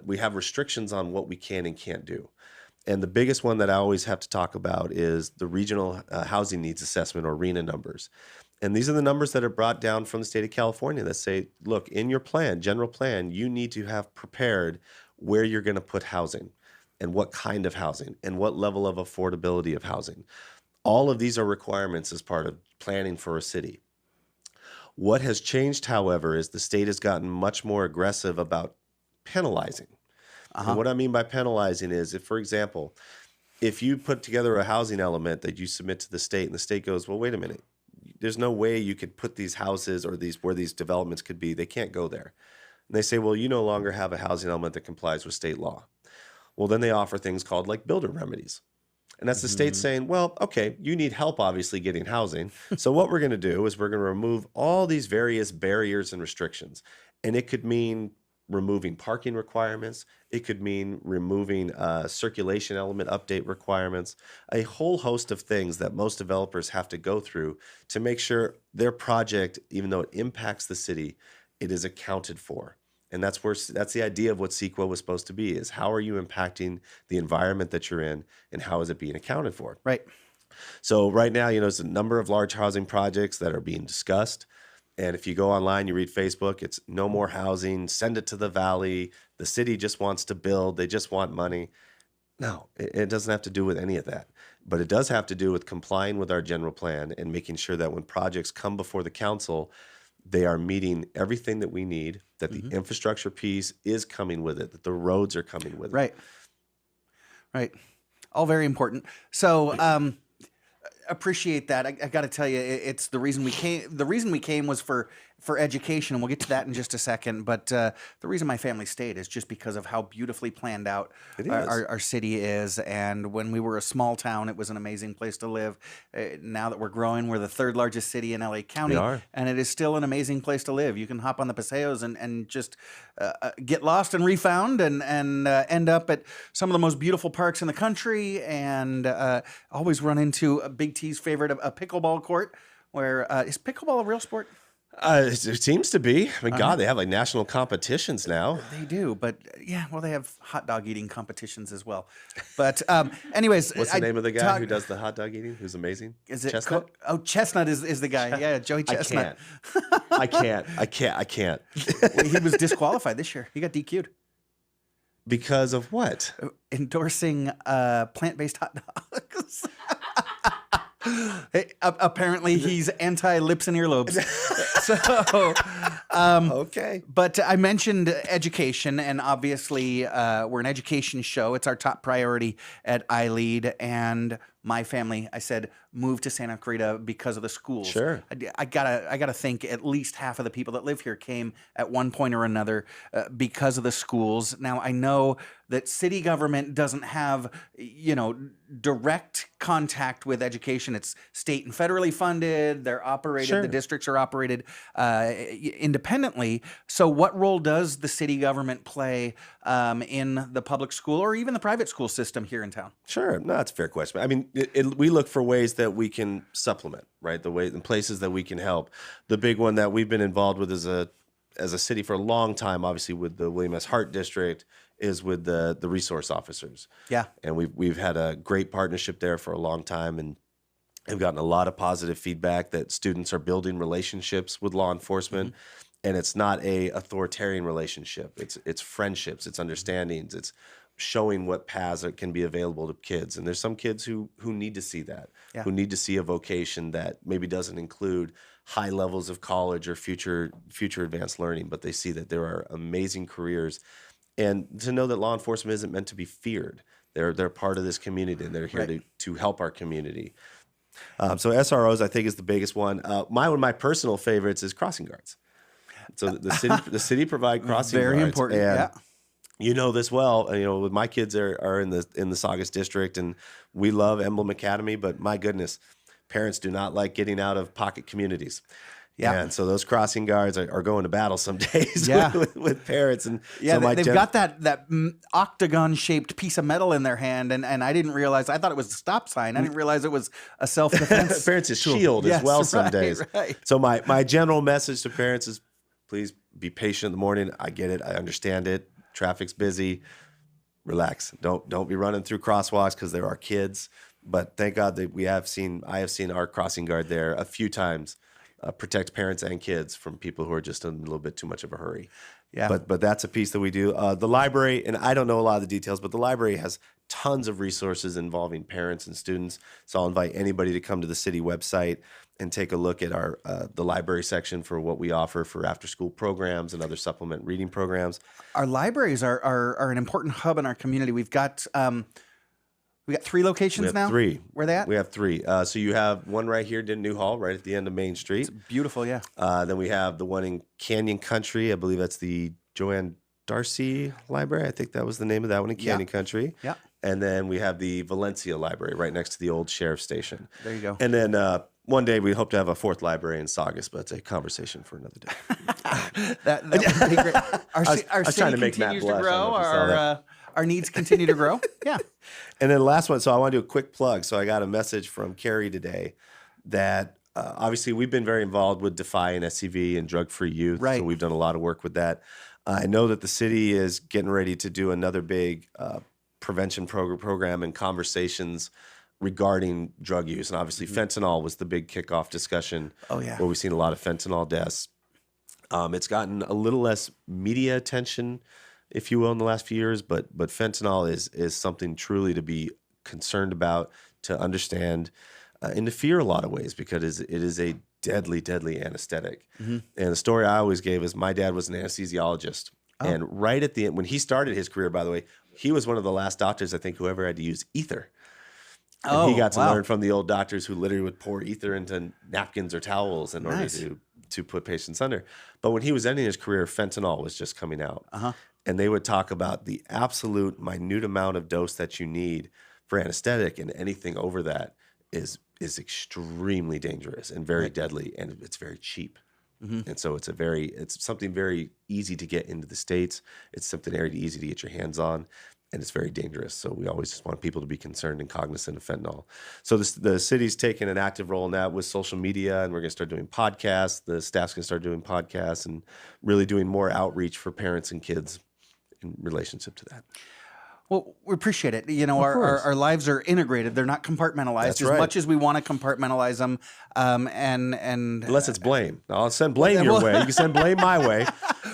we have restrictions on what we can and can't do. And the biggest one that I always have to talk about is the Regional Housing Needs Assessment, or RHNA numbers. And these are the numbers that are brought down from the state of California that say, look, in your plan, general plan, you need to have prepared where you're going to put housing and what kind of housing and what level of affordability of housing. All of these are requirements as part of planning for a city. What has changed, however, is the state has gotten much more aggressive about penalizing. And what I mean by penalizing is, if, for example, if you put together a housing element that you submit to the state and the state goes, well, wait a minute, there's no way you could put these houses or where these developments could be, they can't go there. And they say, well, you no longer have a housing element that complies with state law. Well, then they offer things called like builder remedies. And that's the state saying, well, okay, you need help, obviously, getting housing. So what we're going to do is we're going to remove all these various barriers and restrictions. And it could mean removing parking requirements. It could mean removing circulation element update requirements, a whole host of things that most developers have to go through to make sure their project, even though it impacts the city, it is accounted for. And that's the idea of what CEQA was supposed to be, is how are you impacting the environment that you're in and how is it being accounted for? Right. So right now, there's a number of large housing projects that are being discussed. And if you go online, you read Facebook, it's no more housing, send it to the valley. The city just wants to build. They just want money. No, it doesn't have to do with any of that. But it does have to do with complying with our general plan and making sure that when projects come before the council, they are meeting everything that we need, that the infrastructure piece is coming with it, that the roads are coming with it. Right. All very important. So, appreciate that. I got to tell you, it's the reason we came. The reason we came was for education, and we'll get to that in just a second. But the reason my family stayed is just because of how beautifully planned out our city is. And when we were a small town, it was an amazing place to live. Now that we're growing, we're the third largest city in LA County, and it is still an amazing place to live. You can hop on the Paseos and just get lost and refound, and end up at some of the most beautiful parks in the country, and always run into Big T's favorite, a pickleball court. Where is pickleball a real sport? It seems to be. I mean, God, they have like national competitions now. They do, but yeah, well, they have hot dog eating competitions as well. But anyways, what's the name of the guy who does the hot dog eating? Who's amazing? Is it Chestnut? Chestnut is the guy. Yeah, Joey Chestnut. I can't. He was disqualified this year. He got DQ'd. Because of what? Endorsing plant-based hot dogs. Apparently, he's anti-lips and earlobes. So, okay. But I mentioned education, and obviously, we're an education show. It's our top priority at iLead, and my family, I said, moved to Santa Clarita because of the schools. Sure. I gotta think at least half of the people that live here came at one point or another because of the schools. Now, I know that city government doesn't have, direct contact with education. It's state and federally funded. They're operated, the districts are operated independently. So what role does the city government play in the public school or even the private school system here in town? Sure. No, that's a fair question. I mean, we look for ways that we can supplement, right? And places that we can help. The big one that we've been involved with as a city for a long time, obviously with the William S. Hart District, is with the resource officers. Yeah. And we've had a great partnership there for a long time, and have gotten a lot of positive feedback that students are building relationships with law enforcement. And it's not a authoritarian relationship. It's friendships, it's understandings, it's showing what paths can be available to kids. And there's some kids who need to see that, Yeah. who need to see a vocation that maybe doesn't include high levels of college or future advanced learning, but they see that there are amazing careers, and to know that law enforcement isn't meant to be feared. They're part of this community, and they're here to help our community. So SROs, I think, is the biggest one. One of my personal favorites is crossing guards. So the city provide crossing guards. Very important. And yeah. you know this well. With my kids are in the Saugus district, and we love Emblem Academy, but my goodness, parents do not like getting out of pocket communities. Yeah. And so those crossing guards are going to battle some days with parents. And yeah, so they've got that octagon-shaped piece of metal in their hand, and I didn't realize. I thought it was a stop sign. I didn't realize it was a self-defense. Parents' shield as well some days. Right. So my general message to parents is, please be patient in the morning. I get it. I understand it. Traffic's busy. Relax. Don't be running through crosswalks because there are kids. But thank God that I have seen our crossing guard there a few times. Protect parents and kids from people who are just in a little bit too much of a hurry. Yeah. But that's a piece that we do. The library, and I don't know a lot of the details, but the library has tons of resources involving parents and students. So I'll invite anybody to come to the city website and take a look at our the library section for what we offer for after-school programs and other supplement reading programs. Our libraries are an important hub in our community. We've got 3 locations now? 3. Where they at? We have 3. So you have one right here in New Hall, right at the end of Main Street. It's beautiful, yeah. Then we have the one in Canyon Country. I believe that's the Joanne Darcy Library. I think that was the name of that one in Canyon Country. Yeah. And then we have the Valencia Library right next to the old sheriff's station. There you go. And then one day we hope to have a 4th library in Saugus, but it's a conversation for another day. that would be great. Our was trying to city make Matt continues to blush. grow. Our needs continue to grow. Yeah. And then the last one, so I want to do a quick plug. So I got a message from Carrie today that obviously we've been very involved with Defy and SCVi and drug-free youth. Right. So we've done a lot of work with that. I know that the city is getting ready to do another big prevention program and conversations regarding drug use. And obviously fentanyl was the big kickoff discussion. Oh, yeah. Where we've seen a lot of fentanyl deaths. It's gotten a little less media attention, if you will, in the last few years, but fentanyl is something truly to be concerned about, to understand, and to fear a lot of ways, because it is a deadly, deadly anesthetic. Mm-hmm. And the story I always gave is my dad was an anesthesiologist. Oh. And right at the end, when he started his career, by the way, he was one of the last doctors, I think, who ever had to use ether. And he got to learn from the old doctors who literally would pour ether into napkins or towels in order to put patients under. But when he was ending his career, fentanyl was just coming out. Uh-huh. And they would talk about the absolute minute amount of dose that you need for anesthetic, and anything over that is extremely dangerous and very deadly, and it's very cheap. Mm-hmm. And so it's something very easy to get into the States. It's something very easy to get your hands on, and it's very dangerous. So we always just want people to be concerned and cognizant of fentanyl. So the city's taking an active role in that with social media, and we're going to start doing podcasts. The staff's going to start doing podcasts and really doing more outreach for parents and kids in relationship to that. Well, we appreciate it. You know, our lives are integrated. They're not compartmentalized. That's as right. much as we want to compartmentalize them. And unless it's blame. I'll send blame your way. You can send blame my way.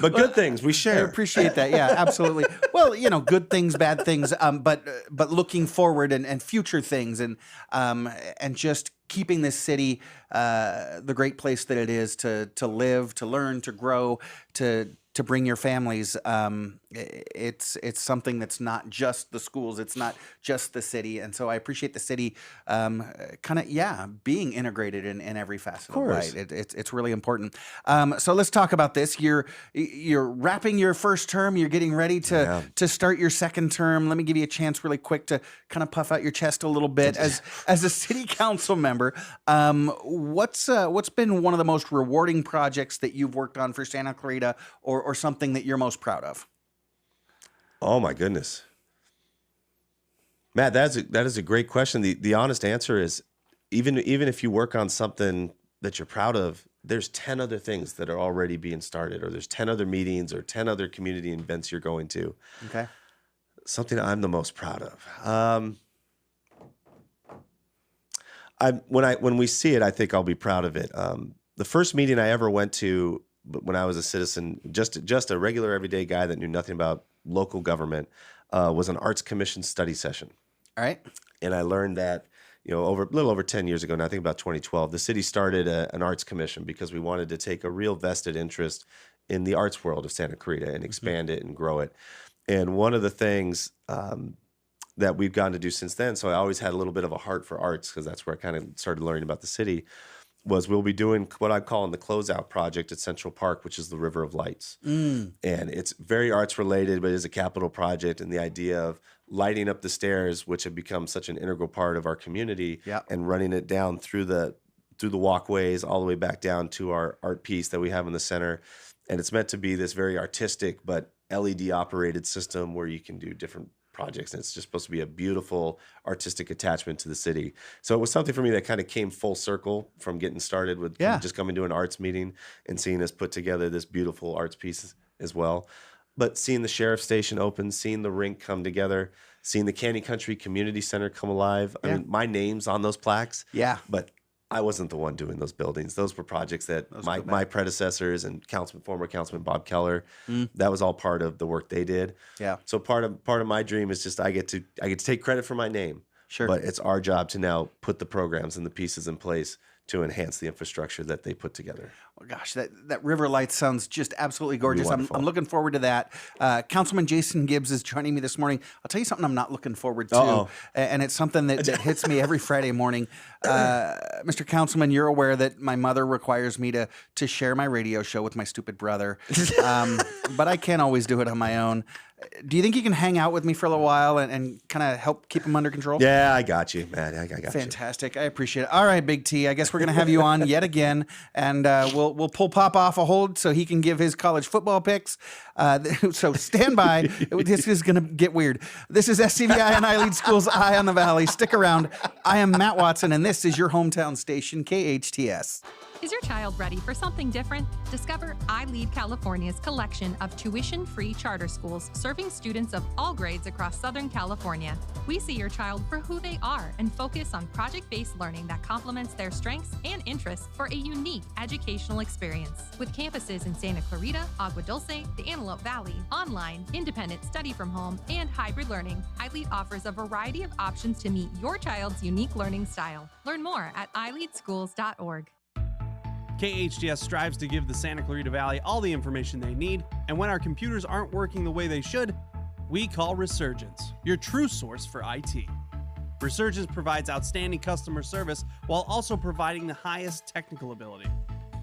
But good things we share. I appreciate that. Yeah, absolutely. Well, you know, good things, bad things, but looking forward and future things, and just keeping this city the great place that it is to live, to learn, to grow, to bring your families. It's something that's not just the schools. It's not just the city. And so I appreciate the city being integrated in every facet of life. It's really important. So let's talk about this. You're wrapping your first term. You're getting ready to start your second term. Let me give you a chance really quick to kind of puff out your chest a little bit. As a city council member, what's been one of the most rewarding projects that you've worked on for Santa Clarita, or something that you're most proud of? Oh my goodness, Matt, that is a great question. The honest answer is, even if you work on something that you're proud of, there's 10 other things that are already being started, or there's 10 other meetings or 10 other community events you're going to. Okay. Something I'm the most proud of. When we see it, I think I'll be proud of it. The first meeting I ever went to, when I was a citizen, just a regular everyday guy that knew nothing about local government, was an Arts Commission study session. All right. And I learned that, a little over 10 years ago now, I think about 2012, the city started an arts commission because we wanted to take a real vested interest in the arts world of Santa Clarita and expand it and grow it. And one of the things that we've gotten to do since then, so I always had a little bit of a heart for arts because that's where I kind of started learning about the city, was we'll be doing what I'm calling the closeout project at Central Park, which is the River of Lights. And it's very arts related, but it is a capital project. And the idea of lighting up the stairs, which have become such an integral part of our community, and running it down through the walkways all the way back down to our art piece that we have in the center. And it's meant to be this very artistic but LED operated system where you can do different projects, and it's just supposed to be a beautiful artistic attachment to the city. So it was something for me that kind of came full circle from getting started with just coming to an arts meeting and seeing us put together this beautiful arts piece as well. But seeing the sheriff's station open, seeing the rink come together, seeing the Canyon Country Community Center come alive. I mean, my name's on those plaques. But I wasn't the one doing those buildings. Those were projects that my predecessors and former Councilman Bob Keller, that was all part of the work they did. So part of my dream is just I get to take credit for my name. But it's our job to now put the programs and the pieces in place to enhance the infrastructure that they put together. Oh, gosh, that River Lights sounds just absolutely gorgeous. I'm looking forward to that. Councilman Jason Gibbs is joining me this morning. I'll tell you something I'm not looking forward to, and it's something that hits me every Friday morning. Mr. Councilman, you're aware that my mother requires me to share my radio show with my stupid brother, but I can't always do it on my own. Do you think you can hang out with me for a little while and kind of help keep him under control? Yeah, I got you, man. I got you. Fantastic. I appreciate it. All right, Big T. I guess we're going to have you on yet again, and we'll pull Pop off a hold so he can give his college football picks. So stand by. This is going to get weird. This is SCVi and iLead Schools Eye on the Valley. Stick around. I am Matt Watson, and this is your hometown station, KHTS. Is your child ready for something different? Discover iLead California's collection of tuition-free charter schools serving students of all grades across Southern California. We see your child for who they are and focus on project-based learning that complements their strengths and interests for a unique educational experience. With campuses in Santa Clarita, Agua Dulce, the Antelope Valley, online, independent study from home, and hybrid learning, iLead offers a variety of options to meet your child's unique learning style. Learn more at iLeadschools.org. KHTS strives to give the Santa Clarita Valley all the information they need, and when our computers aren't working the way they should, we call Resurgence, your true source for IT. Resurgence provides outstanding customer service while also providing the highest technical ability.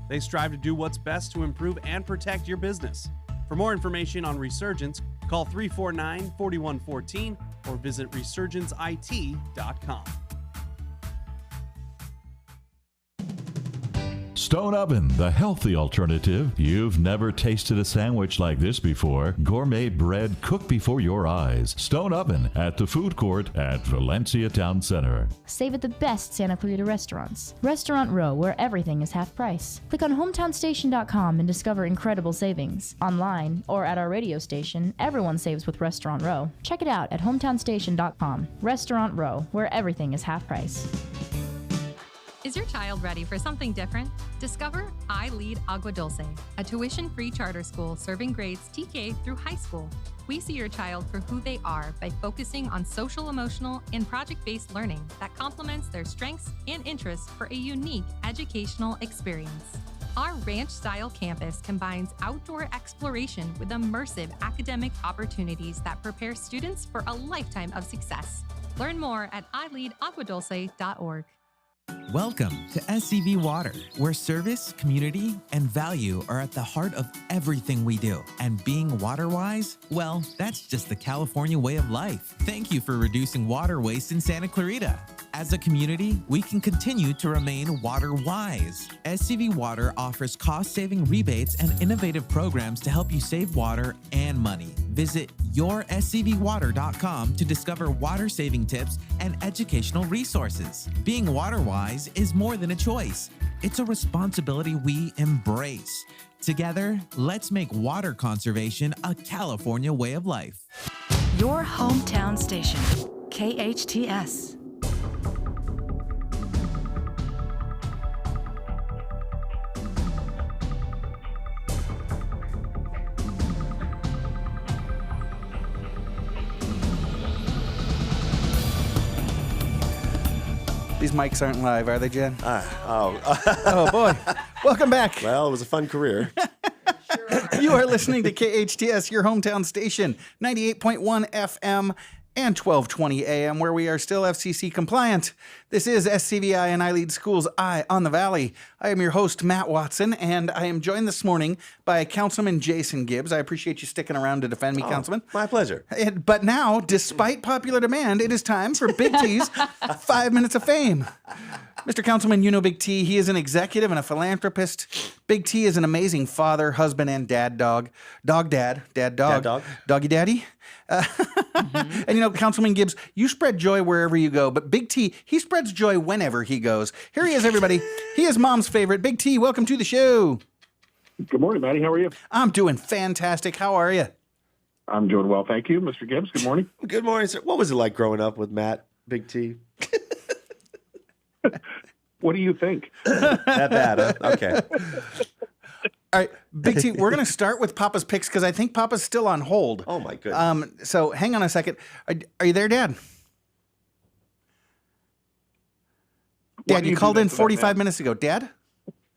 They strive to do what's best to improve and protect your business. For more information on Resurgence, call 349-4114 or visit resurgenceit.com. Stone Oven, the healthy alternative. You've never tasted a sandwich like this before. Gourmet bread cooked before your eyes. Stone Oven at the food court at Valencia Town Center. Save at the best Santa Clarita restaurants. Restaurant Row, where everything is half price. Click on hometownstation.com and discover incredible savings. Online or at our radio station, everyone saves with Restaurant Row. Check it out at hometownstation.com. Restaurant Row, where everything is half price. Is your child ready for something different? Discover iLead Agua Dulce, a tuition-free charter school serving grades TK through high school. We see your child for who they are by focusing on social, emotional, and project-based learning that complements their strengths and interests for a unique educational experience. Our ranch-style campus combines outdoor exploration with immersive academic opportunities that prepare students for a lifetime of success. Learn more at iLeadAguaDulce.org. Welcome to SCV Water, where service, community, and value are at the heart of everything we do. And being water-wise, well, that's just the California way of life. Thank you for reducing water waste in Santa Clarita. As a community, we can continue to remain water-wise. SCV Water offers cost-saving rebates and innovative programs to help you save water and money. Visit yourscvwater.com to discover water-saving tips and educational resources. Being water-wise is more than a choice. It's a responsibility we embrace. Together, let's make water conservation a California way of life. Your hometown station, KHTS. mics aren't live, are they, Jen? Oh, Oh, boy. Welcome back. Well, it was a fun career. You are listening to KHTS, your hometown station, 98.1 FM and 1220 AM, where we are still FCC compliant. This is SCVi and iLead Schools Eye on the Valley. I am your host, Matt Watson, and I am joined this morning by Councilman Jason Gibbs. I appreciate you sticking around to defend me, Councilman. My pleasure. But now, despite popular demand, it is time for Big T's 5 Minutes of Fame. Mr. Councilman, you know Big T. He is an executive and a philanthropist. Big T is an amazing father, husband, and dad dog. Dog dad. Dad dog. Dad dog. Doggy daddy. And you know, Councilman Gibbs, you spread joy wherever you go, but Big T, he spreads joy whenever he goes. Here he is, everybody. He is Mom's favorite. Big T, welcome to the show. Good morning, Maddie. How are you? I'm doing fantastic. How are you? I'm doing well, thank you. Mr. Gibbs, good morning. Good morning, sir. What was it like growing up with Matt, Big T? What do you think? That bad, huh? Okay. All right, Big T, we're going to start with Papa's picks because I think Papa's still on hold. Oh, my goodness. So hang on a second. Are you there, Dad? Dad, you called in 45 minutes ago. Dad?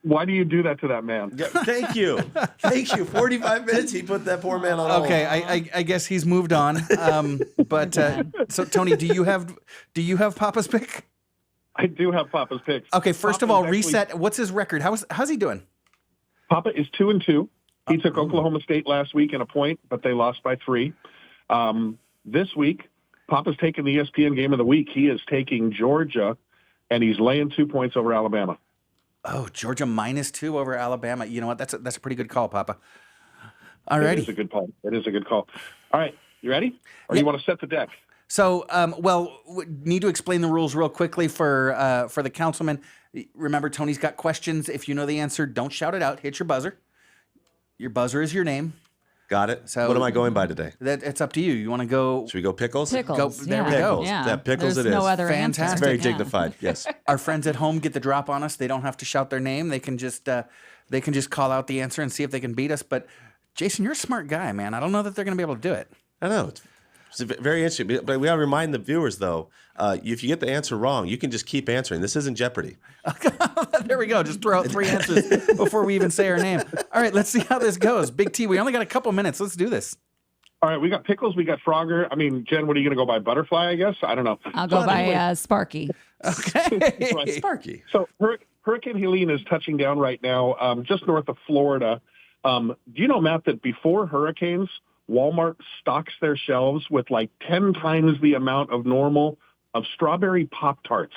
Why do you do that to that man? Yeah, thank you. Thank you. 45 minutes, he put that poor man on hold. Okay, I guess he's moved on. So Tony, do you have Papa's pick? I do have Papa's picks. Okay, first of all, reset. What's his record? How's he doing? Papa is 2-2. He took Oklahoma State last week in a point, but they lost by 3. This week, Papa's taking the ESPN game of the week. He is taking Georgia, and he's laying 2 points over Alabama. Oh, Georgia -2 over Alabama. You know what? That's a pretty good call, Papa. All righty. It is a good call. It is a good call. All right, you ready? Or you want to set the deck? So, need to explain the rules real quickly for the councilman. Remember, Tony's got questions. If you know the answer, don't shout it out. Hit your buzzer. Your buzzer is your name. Got it. So what am I going by today? It's up to you. You want to go? Should we go pickles? Pickles. There we go. Yeah. Pickles There's it is. no other Fantastic. answer. It's very Yeah. dignified. Yes. Our friends at home get the drop on us. They don't have to shout their name. They can just call out the answer and see if they can beat us. But Jason, you're a smart guy, man. I don't know that they're going to be able to do it. I know. It's very interesting. But we got to remind the viewers, though, if you get the answer wrong, you can just keep answering. This isn't Jeopardy. There we go. Just throw out 3 answers before we even say our name. All right, let's see how this goes. Big T, we only got a couple minutes. Let's do this. All right, we got pickles. We got Frogger. I mean, Jen, what are you going to go by? Butterfly, I guess? I don't know. I'll go by Sparky. Okay. Sparky. So Hurricane Helene is touching down right now just north of Florida. Do you know, Matt, that before hurricanes, Walmart stocks their shelves with like 10 times the amount of normal of strawberry Pop-Tarts?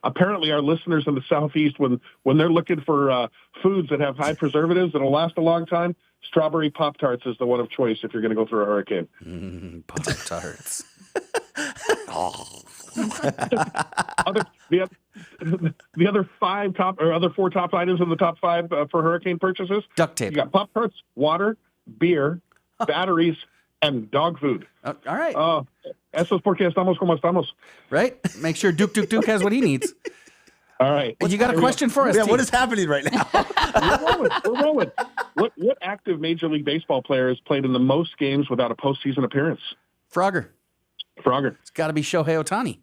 Apparently, our listeners in the Southeast, when they're looking for foods that have high preservatives that'll last a long time, strawberry Pop-Tarts is the one of choice if you're going to go through a hurricane. Pop-Tarts. The other 4 top items in the top 5 for hurricane purchases. Duct tape. You got Pop-Tarts, water, beer, batteries, and dog food. All right. Eso es porque estamos como estamos. Right? Make sure Duke has what he needs. All right. You got a question for us, Yeah, T? what is happening right now? We're rolling. What active Major League Baseball player has played in the most games without a postseason appearance? Frogger. It's got to be Shohei Ohtani.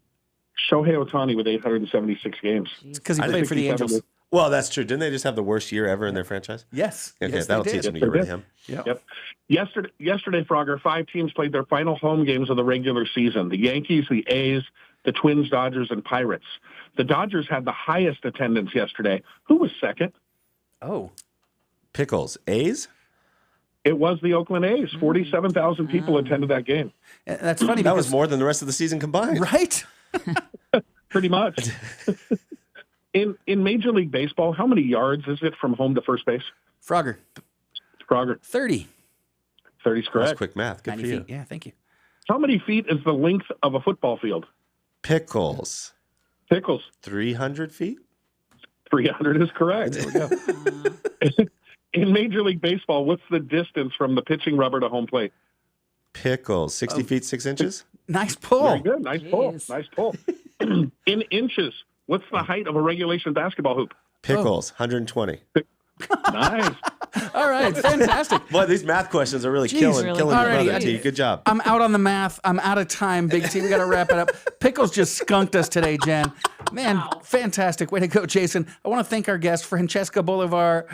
Shohei Ohtani with 876 games. It's because he played for the Angels. Well, that's true. Didn't they just have the worst year ever in their franchise? Yes. Okay, Yes, that'll they teach did. them to get rid of him. Yep. Yesterday, Frogger, 5 teams played their final home games of the regular season. The Yankees, the A's, the Twins, Dodgers, and Pirates. The Dodgers had the highest attendance yesterday. Who was second? Oh. Pickles. A's? It was the Oakland A's. 47,000 people attended that game. That's funny. That was more than the rest of the season combined. Right? Pretty much. In Major League Baseball, how many yards is it from home to first base? Frogger. 30. 30's correct. That's quick math. Good 90 for you. feet. Yeah, thank you. How many feet is the length of a football field? Pickles. 300 feet? 300 is correct. There we go. In Major League Baseball, what's the distance from the pitching rubber to home plate? Pickles. 60 feet, 6 inches? Nice pull. Very good. Nice pull. In inches, what's the height of a regulation basketball hoop? Pickles. 120. Nice. All right, fantastic. Boy, these math questions are really killing your brother, T. Good job. I'm out on the math. I'm out of time, Big T. We got to wrap it up. Pickles just skunked us today, Jen. Man, fantastic. Way to go, Jason. I want to thank our guests, Francesca Bolivar,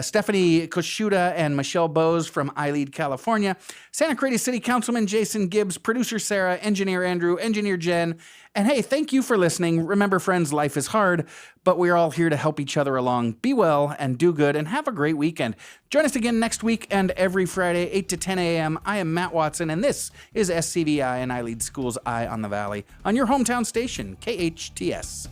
Stephanie Koshuta, and Michele Bowes from iLead, California, Santa Clarita City Councilman Jason Gibbs, producer Sarah, engineer Andrew, engineer Jen. And hey, thank you for listening. Remember, friends, life is hard, but we're all here to help each other along. Be well and do good and have a great weekend. Join us again next week and every Friday, 8 to 10 a.m. I am Matt Watson, and this is SCVi and iLead School's Eye on the Valley on your hometown station, KHTS.